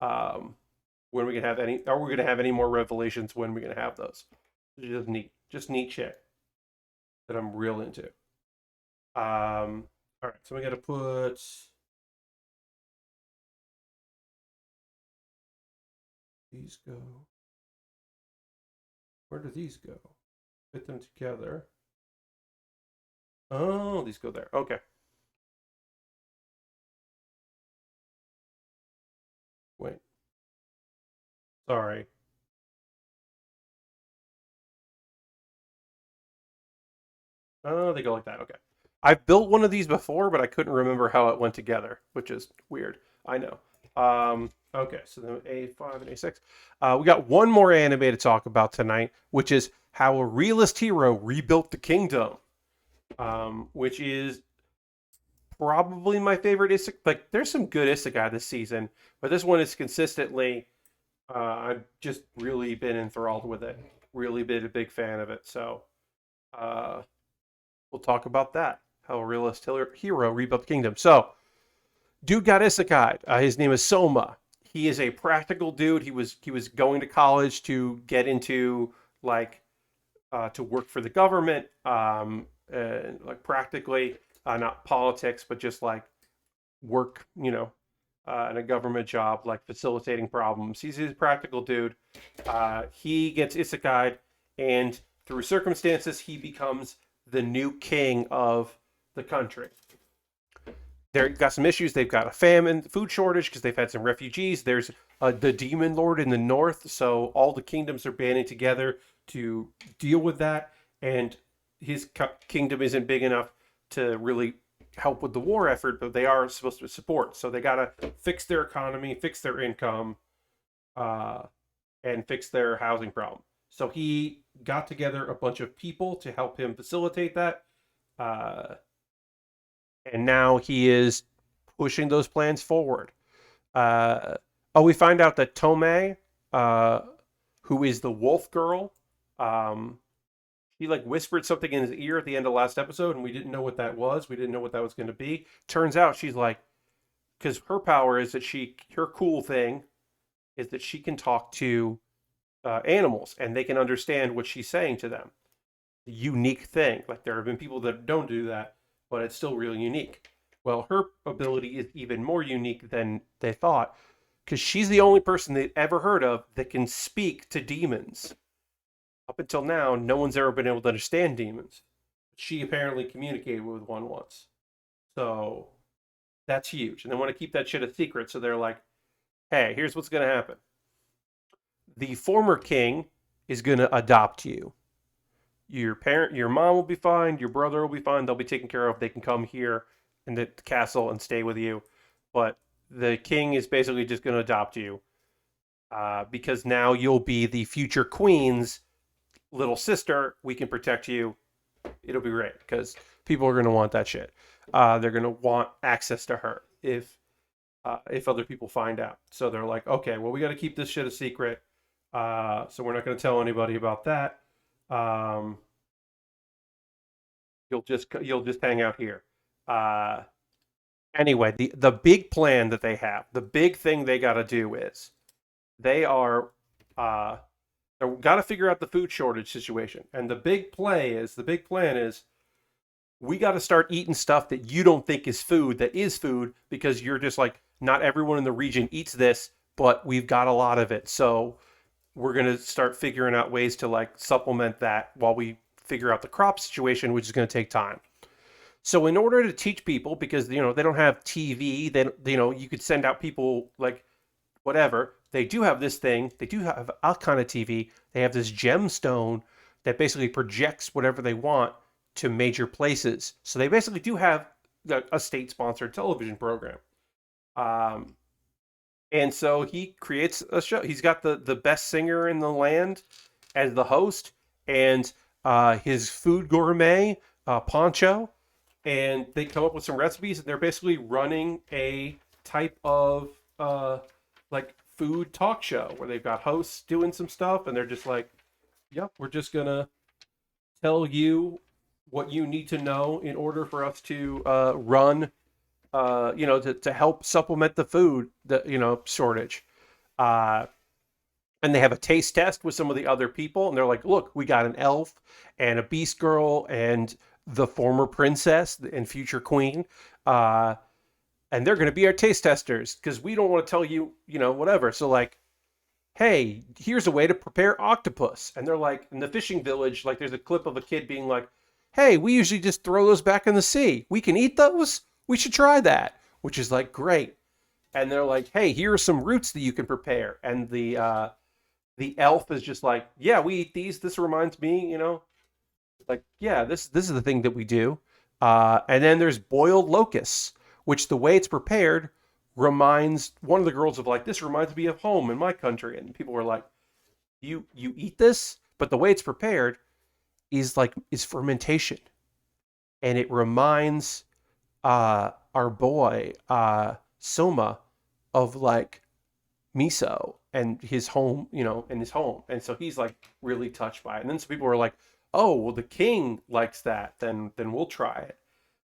Um, when are we gonna have any? Are we gonna have any more revelations? When are we gonna have those? Just neat shit that I'm real into. All right, so we gotta put these go. Where do these go? Fit them together. Oh, these go there. Okay. Wait. Sorry. Oh, they go like that. Okay. I've built one of these before, but I couldn't remember how it went together, which is weird. I know. Okay, so then A5 and A6. We got one more anime to talk about tonight, which is how a realist hero rebuilt the kingdom, which is probably my favorite isekai. Like, there's some good isekai this season, but this one is consistently. I've just really been enthralled with it. Really been a big fan of it. So uh, we'll talk about that. How a realist hero rebuilt the kingdom. So, dude got isekai. His name is Soma. He is a practical dude. He was going to college to get into like to work for the government, like practically, not politics, but just like work, in a government job, like facilitating problems. He's a practical dude. He gets isekai, and through circumstances, he becomes the new king of the country. They've got some issues. They've got a famine, food shortage because they've had some refugees. There's the demon lord in the north, so all the kingdoms are banding together to deal with that. And his kingdom isn't big enough to really help with the war effort, but they are supposed to support. So they gotta fix their economy, fix their income, uh, and fix their housing problem. So he got together a bunch of people to help him facilitate that. Uh, and now he is pushing those plans forward. Uh, we find out that Tomei, uh, who is the wolf girl, um, he like whispered something in his ear at the end of last episode, and we didn't know what that was. We didn't know what that was going to be. Turns out she's like, because her power is that her cool thing is that she can talk to animals and they can understand what she's saying to them. A unique thing. Like, there have been people that don't do that, but it's still really unique. Well, her ability is even more unique than they thought, because she's the only person they've ever heard of that can speak to demons. Up until now, no one's ever been able to understand demons. She apparently communicated with one once. So that's huge. And they want to keep that shit a secret. So they're like, hey, here's what's going to happen. The former king is going to adopt you. Your mom will be fine. Your brother will be fine. They'll be taken care of. They can come here in the castle and stay with you. But the king is basically just going to adopt you because now you'll be the future queen's little sister. We can protect you. It'll be great because people are going to want that shit. They're going to want access to her if other people find out. So they're like, okay, well, we got to keep this shit a secret. So we're not going to tell anybody about that. You'll just hang out here. Anyway, the big plan that they have, the big thing they got to do is they are they've got to figure out the food shortage situation. And the big plan is we got to start eating stuff that you don't think is food that is food, because you're just like, not everyone in the region eats this, but we've got a lot of it. So we're going to start figuring out ways to like supplement that while we figure out the crop situation, which is going to take time. So in order to teach people, because they don't have TV, then you could send out people like whatever. They do have this thing. They do have a kind of TV. They have this gemstone that basically projects whatever they want to major places. So they basically do have a state-sponsored television program. Um, and so he creates a show. He's got the best singer in the land as the host, and his food gourmet Poncho, and they come up with some recipes, and they're basically running a type of like food talk show where they've got hosts doing some stuff, and they're just like, "Yep, we're just gonna tell you what you need to know in order for us to run, to help supplement the food shortage." Uh, and they have a taste test with some of the other people, and they're like, "Look, we got an elf and a beast girl and the former princess and future queen, uh, and they're going to be our taste testers because we don't want to tell you, whatever." So like, hey, here's a way to prepare octopus, and they're like, in the fishing village, like there's a clip of a kid being like, "Hey, we usually just throw those back in the sea. We can eat those. We should try that," which is like great. And they're like, "Hey, here are some roots that you can prepare," and the elf is just like, "Yeah, we eat these. This reminds me, like, yeah, this is the thing that we do." And then there's boiled locusts, which the way it's prepared reminds one of the girls of like, "This reminds me of home in my country," and people were like, "You eat this?" But the way it's prepared is fermentation, and it reminds our boy Soma of like miso and his home, and his home. And so he's like really touched by it. And then some people were like, "Oh, well, the king likes that. Then we'll try it."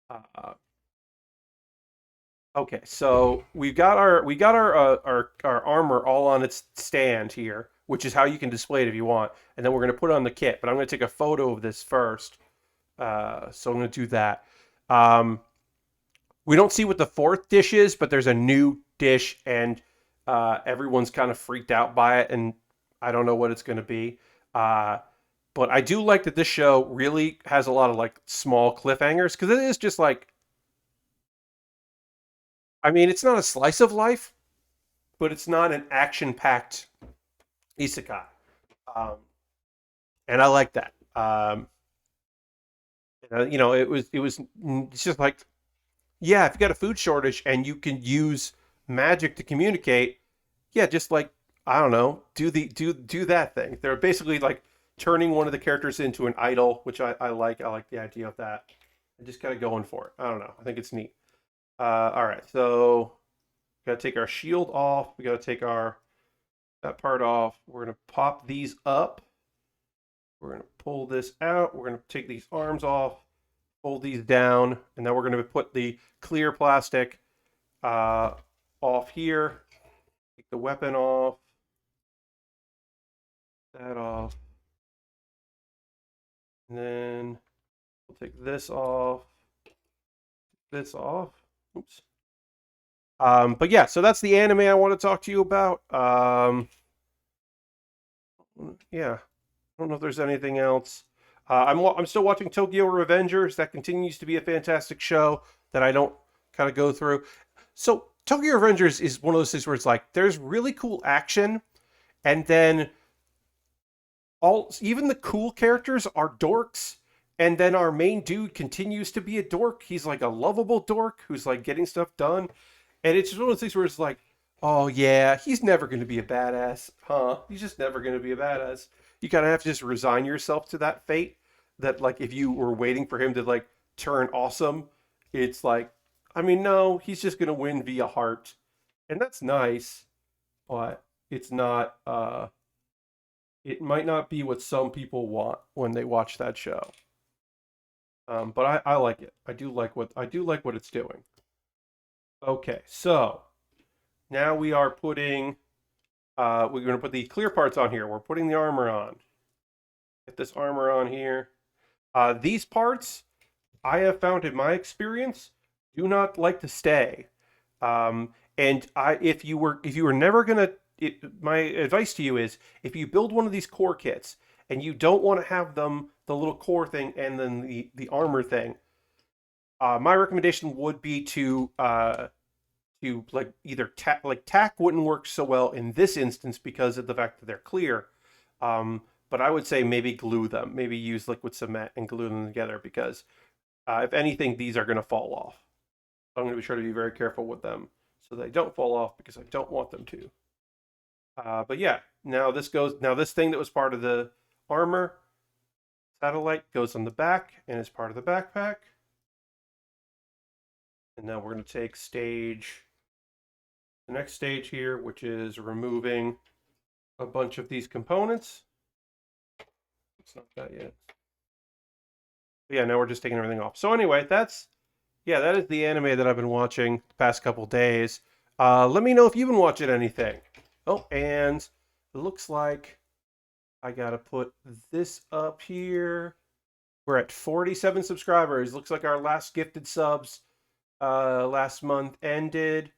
Uh, okay, so we got our armor all on its stand here, which is how you can display it if you want. And then we're gonna put it on the kit. But I'm gonna take a photo of this first. So I'm gonna do that. Um, we don't see what the fourth dish is, but there's a new dish, and everyone's kind of freaked out by it, and I don't know what it's going to be. Uh, but I do like that this show really has a lot of like small cliffhangers because it is just like, I mean, it's not a slice of life, but it's not an action-packed isekai, um, and I like that. It's just like, yeah, if you got a food shortage and you can use magic to communicate, yeah, just like, I don't know, do that thing. They're basically like turning one of the characters into an idol, which I like. I like the idea of that. And just kind of going for it. I don't know. I think it's neat. All right, so we got to take our shield off. We got to take our that part off. We're gonna pop these up. We're gonna pull this out. We're gonna take these arms off, fold these down, and then we're gonna put the clear plastic uh, off here. Take the weapon off. That off. And then we'll take this off. This off. Oops. But yeah, so that's the anime I want to talk to you about. Yeah, I don't know if there's anything else. I'm still watching Tokyo Revengers. That continues to be a fantastic show that I don't kind of go through. So Tokyo Revengers is one of those things where it's like there's really cool action, and then even the cool characters are dorks, and then our main dude continues to be a dork. He's like a lovable dork who's like getting stuff done, and it's just one of those things where it's like, "Oh yeah, he's never going to be a badass, huh? He's just never going to be a badass." You kind of have to just resign yourself to that fate. That like if you were waiting for him to like turn awesome, it's like, I mean, no, he's just going to win via heart, and that's nice, but it's not. It might not be what some people want when they watch that show. But I like it. I do like what it's doing. Okay, so now we're gonna put the clear parts on here. We're putting the armor on. Get this armor on here. These parts I have found in my experience do not like to stay. And if you were never gonna, my advice to you is if you build one of these core kits and you don't want to have the little core thing and then the armor thing, My recommendation would be to like either tack wouldn't work so well in this instance because of the fact that they're clear. But I would say maybe glue them, maybe use liquid cement and glue them together because if anything, these are going to fall off. I'm going to be sure to be very careful with them so they don't fall off because I don't want them to. But yeah, now this thing that was part of the armor satellite goes on the back and is part of the backpack. And now we're going to take the next stage here, which is removing a bunch of these components. It's not that yet. But yeah, now we're just taking everything off. So anyway, that is the anime that I've been watching the past couple days. Let me know if you've been watching anything. Oh, and it looks like I gotta put this up here. We're at 47 subscribers. Looks like our last gifted subs last month ended.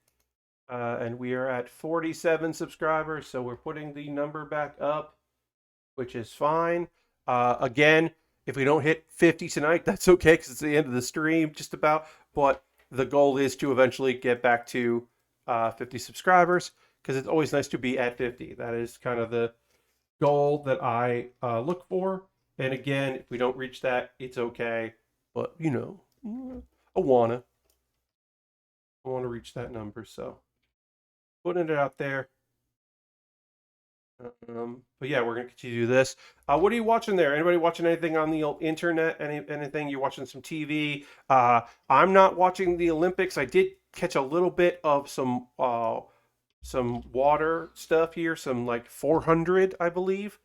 And we are at 47 subscribers, so we're putting the number back up, which is fine. Again, if we don't hit 50 tonight, that's okay because it's the end of the stream, just about. But the goal is to eventually get back to 50 subscribers because it's always nice to be at 50. That is kind of the goal that I look for. And again, if we don't reach that, it's okay. But you know, I wanna reach that number, so putting it out there. But yeah, we're gonna continue to do this. What are you watching there? Anybody watching anything on the internet? Anything? You watching some TV? I'm not watching the Olympics. I did catch a little bit of some water stuff here, some like 400, I believe.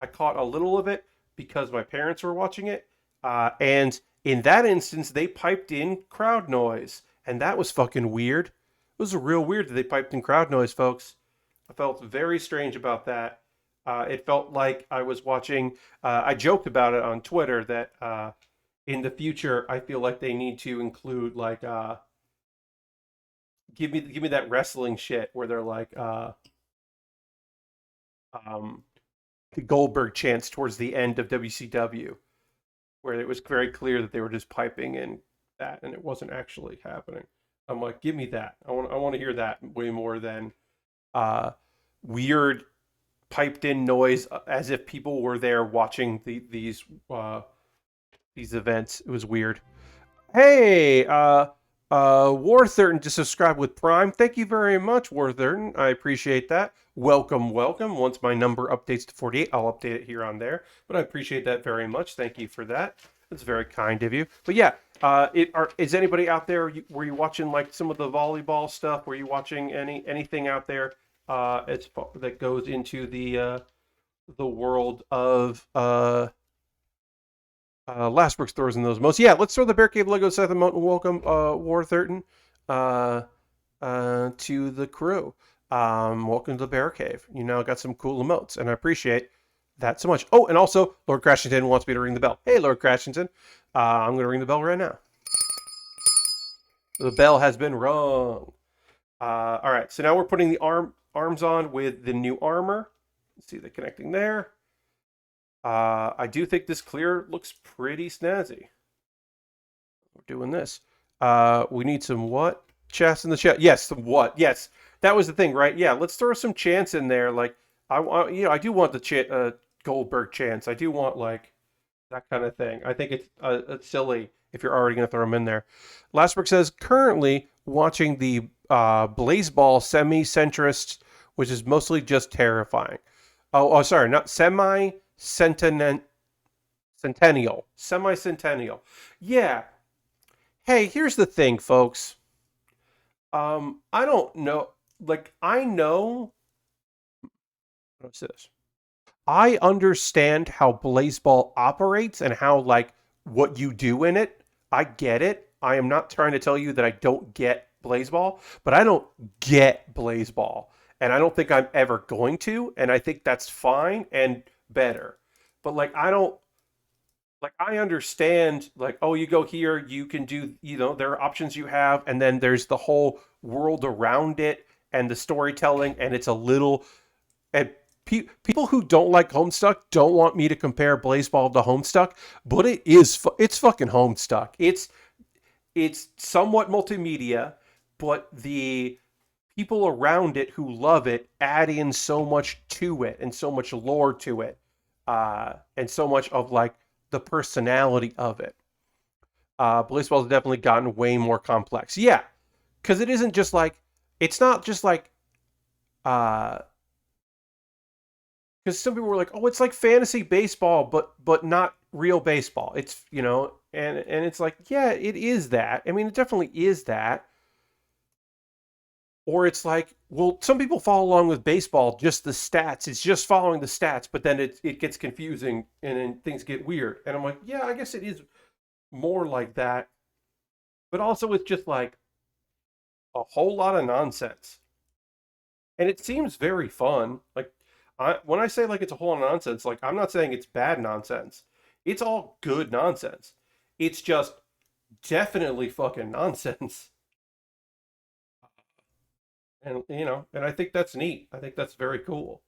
I caught a little of it because my parents were watching it, and in that instance, they piped in crowd noise, and that was fucking weird. It was real weird that they piped in crowd noise, folks. I felt very strange about that. It felt like I was watching. I joked about it on Twitter that in the future, I feel like they need to include like give me that wrestling shit where they're like the Goldberg chants towards the end of WCW, where it was very clear that they were just piping in that and it wasn't actually happening. I'm like, give me that. I want to hear that way more than weird piped in noise as if people were there watching these events. It was weird. Hey, Warthurton to subscribe with Prime. Thank you very much, Warthurton. I appreciate that. Welcome, welcome. Once my number updates to 48, I'll update it here on there. But I appreciate that very much. Thank you for that. That's very kind of you. But yeah, is anybody out there? Were you watching like some of the volleyball stuff? Were you watching anything out there that goes into the world of Lastbrook's throws in those most. Yeah, let's throw the Bear Cave Lego Seth and welcome Warthurton to the crew. Welcome to the Bear Cave. You now got some cool emotes, and I appreciate that so much. Oh, and also, Lord Crashington wants me to ring the bell. Hey, Lord Crashington. I'm going to ring the bell right now. The bell has been rung. All right, so now we're putting the arms on with the new armor. Let's see the connecting there. I do think this clear looks pretty snazzy. We're doing this. We need some what? Chance in the chat. Yes, some what? Yes, that was the thing, right? Yeah, let's throw some chance in there. Like, I do want the Goldberg chance. I do want like that kind of thing. I think it's silly if you're already going to throw them in there. Lastbrook says currently watching the Blazeball semi-centrist, which is mostly just terrifying. Oh, sorry, not semi-centennial. Semi-centennial. Yeah. Hey, here's the thing, folks. I don't know. Like, I know. What's this? I understand how Blazeball operates and how, like, what you do in it. I get it. I am not trying to tell you that I don't get Blazeball, but I don't get Blazeball. And I don't think I'm ever going to. And I think that's fine and better. But, like, I understand, like, oh, you go here, you can do, there are options you have. And then there's the whole world around it and the storytelling. And it's a little, and people who don't like Homestuck don't want me to compare Blazeball to Homestuck, but it's fucking Homestuck. it's somewhat multimedia, but the people around it who love it add in so much to it and so much lore to it, and so much of like the personality of it. Blitzball's definitely gotten way more complex. Yeah, because it isn't just like it's not just like uh because some people were like, oh, it's like fantasy baseball, but not real baseball. It's and it's like, yeah, it is that. I mean, it definitely is that. Or it's like, well, some people follow along with baseball, just the stats. It's just following the stats, but then it gets confusing and then things get weird. And I'm like, yeah, I guess it is more like that. But also it's just like a whole lot of nonsense. And it seems very fun. Like when I say like it's a whole lot of nonsense, like I'm not saying it's bad nonsense. It's all good nonsense. It's just definitely fucking nonsense. And and I think that's neat. I think that's very cool.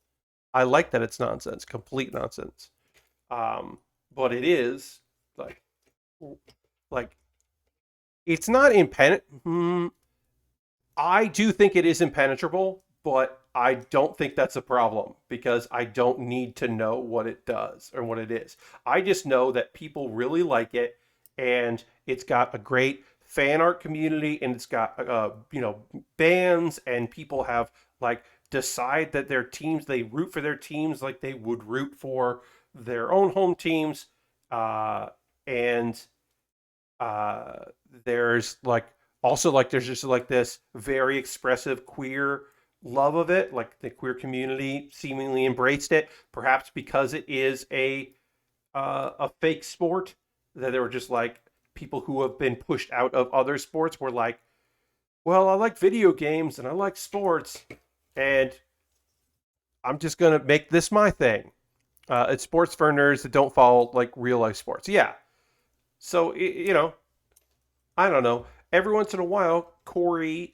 I like that it's nonsense, complete nonsense. But it is like like it's not impenetrable. I do think it is impenetrable, but I don't think that's a problem because I don't need to know what it does or what it is. I just know that people really like it, and it's got a great fan art community, and it's got bands, and people have like decide that their teams, they root for their teams like they would root for their own home teams, and uh, there's like also like there's just like this very expressive queer love of it. Like the queer community seemingly embraced it, perhaps because it is a fake sport. That there were just like people who have been pushed out of other sports were like, well, I like video games and I like sports, and I'm just gonna make this my thing. It's sports for nerds that don't follow like real life sports. Yeah. So I don't know. Every once in a while, Corey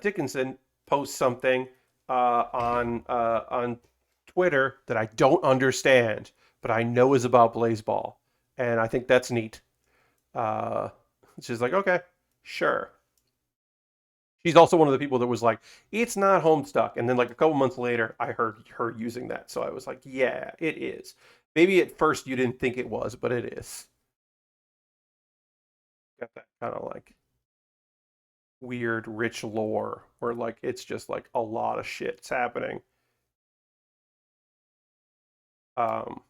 Dickinson posts something on Twitter that I don't understand, but I know is about Blazeball, and I think that's neat. Uh, she's like, okay, sure. She's also one of the people that was like, it's not Homestuck, and then like a couple months later, I heard her using that, so I was like, yeah, it is. Maybe at first you didn't think it was, but it is. Got that kind of like weird, rich lore where like it's just like a lot of shit's happening. Um,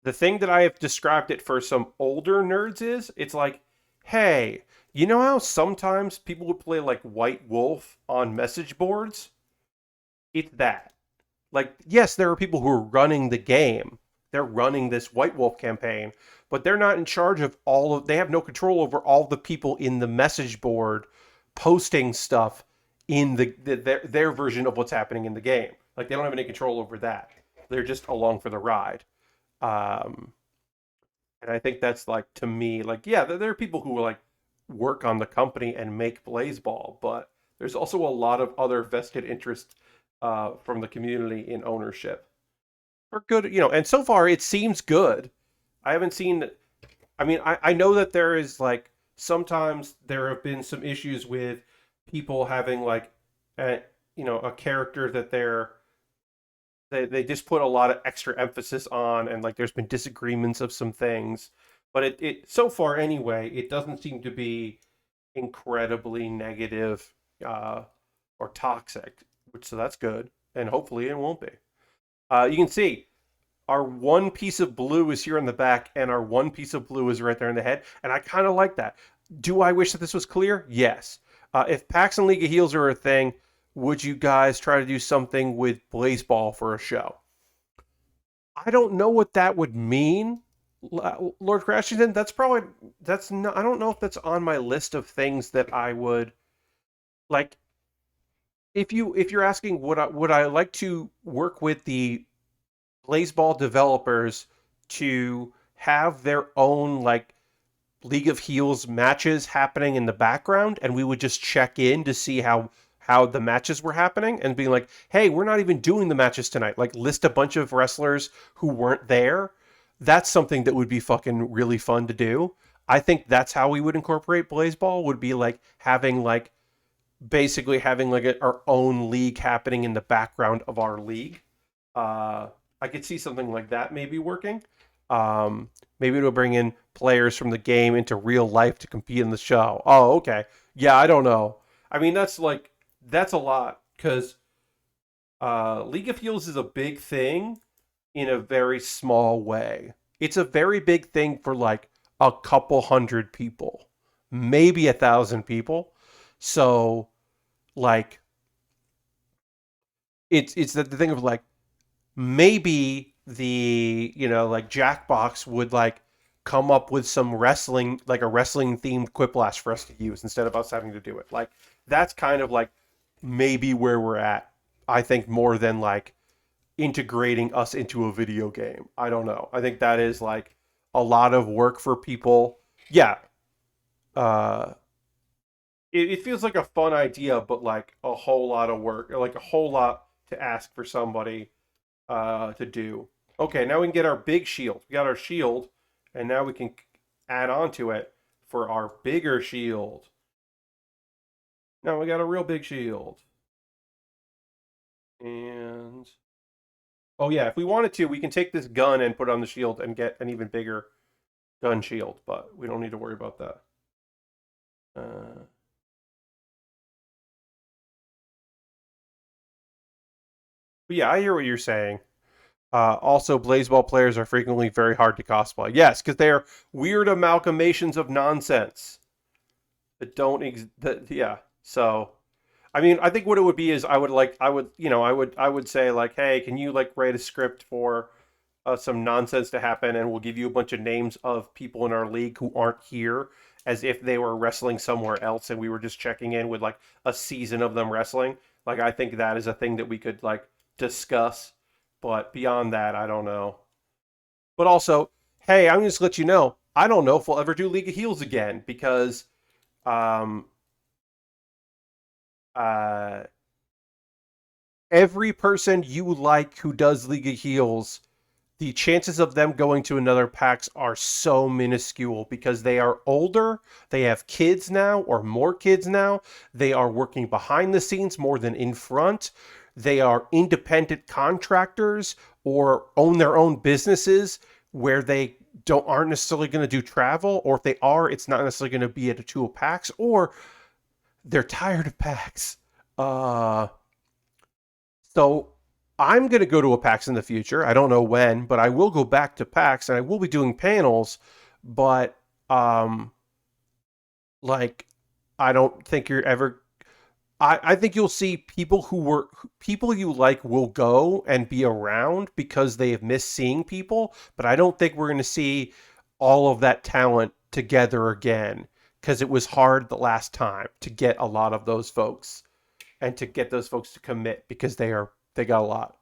the thing that I have described it for some older nerds is it's like, hey, you know how sometimes people would play like White Wolf on message boards? It's that. Like, yes, there are people who are running the game. They're running this White Wolf campaign, but they're not in charge of they have no control over all the people in the message board posting stuff in their version of what's happening in the game. Like they don't have any control over that. They're just along for the ride. Um, and I think that's like to me, like, yeah, there are people who like work on the company and make Blazeball, but there's also a lot of other vested interest from the community in ownership. For good, and so far it seems good. I haven't seen. I mean, I know that there is like sometimes there have been some issues with people having like a a character that they just put a lot of extra emphasis on, and like there's been disagreements of some things, but it so far anyway it doesn't seem to be incredibly negative uh, or toxic, which so that's good, and hopefully it won't be. You can see our one piece of blue is here in the back, and our one piece of blue is right there in the head, and I kind of like that. Do I wish that this was clear? Yes. If Pax and League of Heels are a thing, would you guys try to do something with Blazeball for a show? I don't know what that would mean, Lord Crashington. That's not. I don't know if that's on my list of things that I would like. If you're asking would I like to work with the Blazeball developers to have their own like League of Heels matches happening in the background, and we would just check in to see how the matches were happening and being like, hey, we're not even doing the matches tonight. Like list a bunch of wrestlers who weren't there. That's something that would be fucking really fun to do. I think that's how we would incorporate Blazeball, would be like having like basically having like our own league happening in the background of our league. Uh, I could see something like that maybe working. Maybe it'll bring in players from the game into real life to compete in the show. Oh, okay. Yeah, I don't know. I mean, that's a lot because League of Heels is a big thing in a very small way. It's a very big thing for like a couple hundred people, maybe 1,000 people. So like it's the thing of like maybe the like Jackbox would like come up with some wrestling like a wrestling themed quiplash for us to use instead of us having to do it. Like that's kind of like maybe where we're at. I think more than like integrating us into a video game. I don't know. I think that is like a lot of work for people. Yeah. Uh it feels like a fun idea, but like a whole lot of work, or like a whole lot to ask for somebody to do. Okay, now we can get our big shield. We got our shield, and now we can add on to it for our bigger shield. Now we got a real big shield. And oh yeah, if we wanted to, we can take this gun and put it on the shield and get an even bigger gun shield, but we don't need to worry about that. Uh, but yeah, I hear what you're saying. Also, Blazeball players are frequently very hard to cosplay. Yes, because they are weird amalgamations of nonsense that don't yeah. So, I mean, I think what it would be is I would say like, hey, can you like write a script for some nonsense to happen, and we'll give you a bunch of names of people in our league who aren't here, as if they were wrestling somewhere else, and we were just checking in with like a season of them wrestling. Like, I think that is a thing that we could like discuss, but beyond that, I don't know. But also, hey, I'm just let you know, I don't know if we'll ever do League of Heels again because um, uh, every person you like who does League of Heels, the chances of them going to another PAX are so minuscule because they are older, they have kids now or more kids now, they are working behind the scenes more than in front, they are independent contractors or own their own businesses where they don't aren't necessarily going to do travel, or if they are, it's not necessarily going to be at a two PAX, or they're tired of PAX. Uh, so I'm going to go to a PAX in the future. I don't know when, but I will go back to PAX and I will be doing panels. But um, like, I don't think you're ever. I think you'll see people you like will go and be around because they have missed seeing people. But I don't think we're going to see all of that talent together again because it was hard the last time to get a lot of those folks and to get those folks to commit because they got a lot.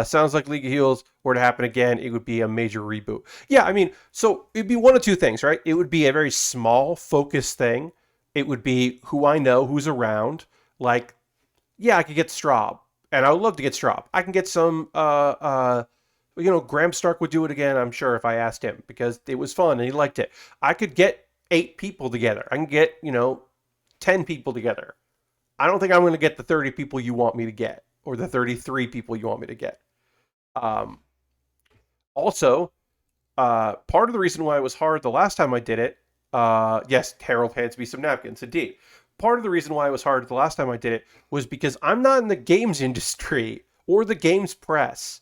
Sounds like League of Heels were to happen again, it would be a major reboot. Yeah, I mean, so it'd be one of two things, right? It would be a very small, focused thing. It would be who I know, who's around. Like, yeah, I could get Straub, and I would love to get Straub. I can get some, Graham Stark would do it again, I'm sure, if I asked him, because it was fun and he liked it. I could get 8 people together. I can get, 10 people together. I don't think I'm going to get the 30 people you want me to get or the 33 people you want me to get. Um, Also, part of the reason why it was hard the last time I did it, yes, Harold hands me some napkins, indeed. Part of the reason why it was hard the last time I did it was because I'm not in the games industry or the games press.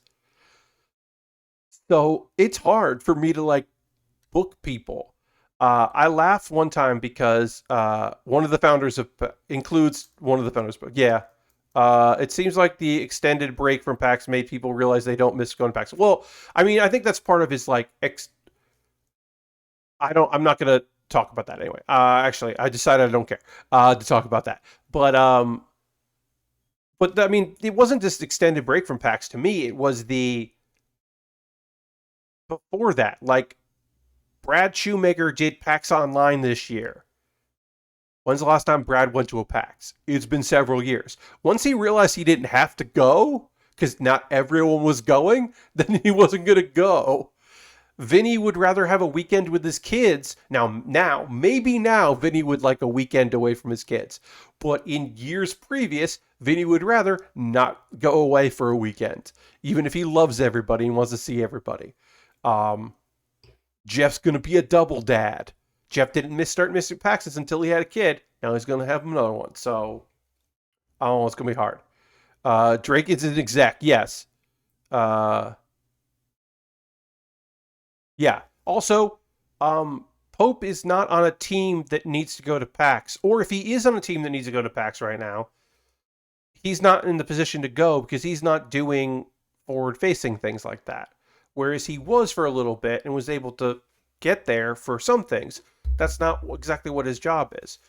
So it's hard for me to like book people. I laughed one time because one of the founders of includes one of the founders, but yeah, it seems like the extended break from PAX made people realize they don't miss going to PAX. Well, I mean, I think that's part of his like. I'm not gonna talk about that anyway. Actually, I decided I don't care to talk about that. But I mean, it wasn't just extended break from PAX to me. It was the before that. Like Brad Shoemaker did PAX Online this year. When's the last time Brad went to a PAX? It's been several years. Once he realized he didn't have to go, because not everyone was going, then he wasn't going to go. Vinny would rather have a weekend with his kids. Maybe now, Vinny would like a weekend away from his kids. But in years previous, Vinny would rather not go away for a weekend, even if he loves everybody and wants to see everybody. Jeff's going to be a double dad. Jeff didn't start missing Paxes until he had a kid. Now he's going to have another one. So, oh, it's going to be hard. Drake is an exec, yes. Yeah. Also, Pope is not on a team that needs to go to PAX. Or if he is on a team that needs to go to PAX right now, he's not in the position to go because he's not doing forward-facing things like that. Whereas he was for a little bit and was able to get there for some things. That's not exactly what his job is.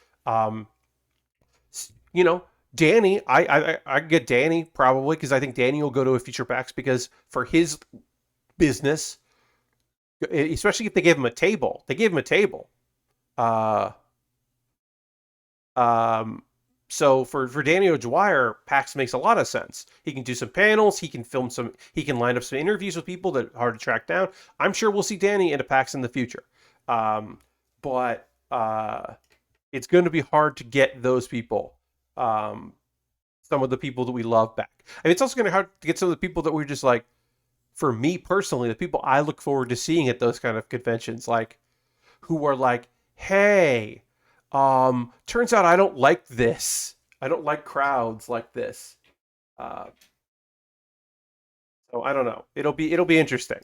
Danny, I get Danny probably because I think Danny will go to a future PAX because for his business, especially if they gave him a table. They gave him a table. So for Danny O'Dwyer, PAX makes a lot of sense. He can do some panels. He can he can line up some interviews with people that are hard to track down. I'm sure we'll see Danny in a PAX in the future. But it's going to be hard to get those people. Some of the people that we love back. I mean, it's also going to be hard to get some of the people that we're just like, for me personally, the people I look forward to seeing at those kind of conventions, like, who are like, hey, turns out I don't like this. I don't like crowds like this. So I don't know. It'll be interesting.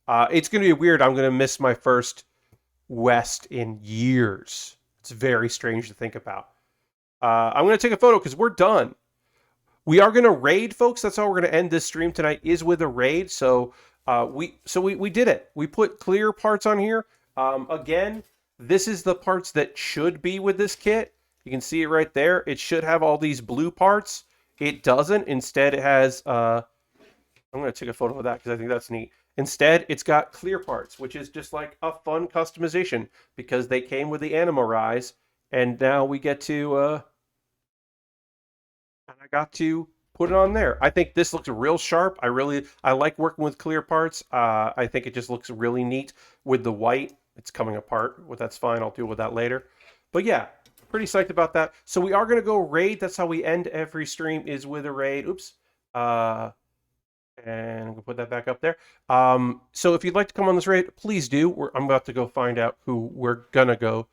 It's going to be weird. I'm going to miss my first West in years. It's very strange to think about. I'm going to take a photo because we're done. We are going to raid, folks. That's how we're going to end this stream tonight, is with a raid. So we did it. We put clear parts on here. Again, this is the parts that should be with this kit. You can see it right there. It should have all these blue parts. It doesn't. Instead, it has... I'm going to take a photo of that because I think that's neat. Instead, it's got clear parts, which is just like a fun customization because they came with the Anima Rize. And now we get to... and I got to put it on there. I think this looks real sharp. I like working with clear parts. I think it just looks really neat with the white. It's coming apart, but that's fine. I'll deal with that later. But yeah, pretty psyched about that. So we are going to go raid. That's how we end every stream, is with a raid. Oops. And I'm going to put that back up there. So if you'd like to come on this raid, please do. I'm about to go find out who we're going to go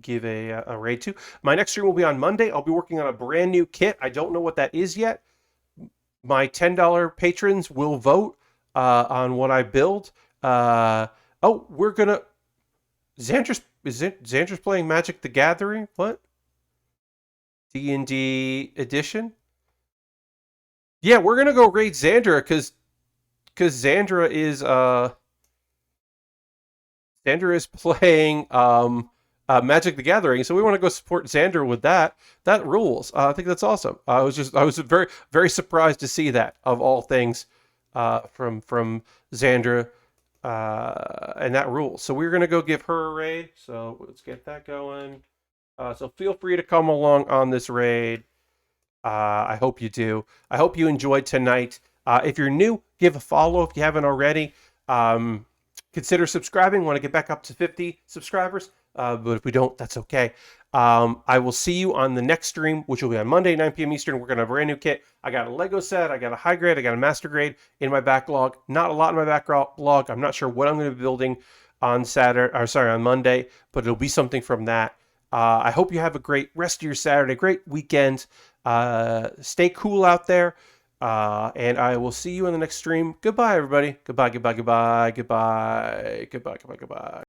give a raid to. My next stream will be on Monday. I'll be working on a brand new kit. I don't know what that is yet. My $10 patrons will vote on what I build. We're gonna... Xandra's playing Magic the Gathering? What? D&D edition? Yeah, we're gonna go raid Xandra because Xandra is playing Magic the Gathering, so we want to go support Xander with that. That rules. I think that's awesome. I was very, very surprised to see that, of all things, from Xandra, and that rules. So we're gonna go give her a raid. So let's get that going. So feel free to come along on this raid. I hope you do. I hope you enjoyed tonight. If you're new, give a follow if you haven't already. Consider subscribing. Want to get back up to 50 subscribers. But if we don't, that's okay. I will see you on the next stream, which will be on Monday, 9 p.m. Eastern. We're going to have a brand new kit. I got a Lego set. I got a high grade. I got a master grade in my backlog. Not a lot in my backlog. I'm not sure what I'm going to be building on Monday, but it'll be something from that. I hope you have a great rest of your Saturday, great weekend. Stay cool out there. And I will see you in the next stream. Goodbye, everybody. Goodbye, goodbye, goodbye, goodbye, goodbye, goodbye, goodbye.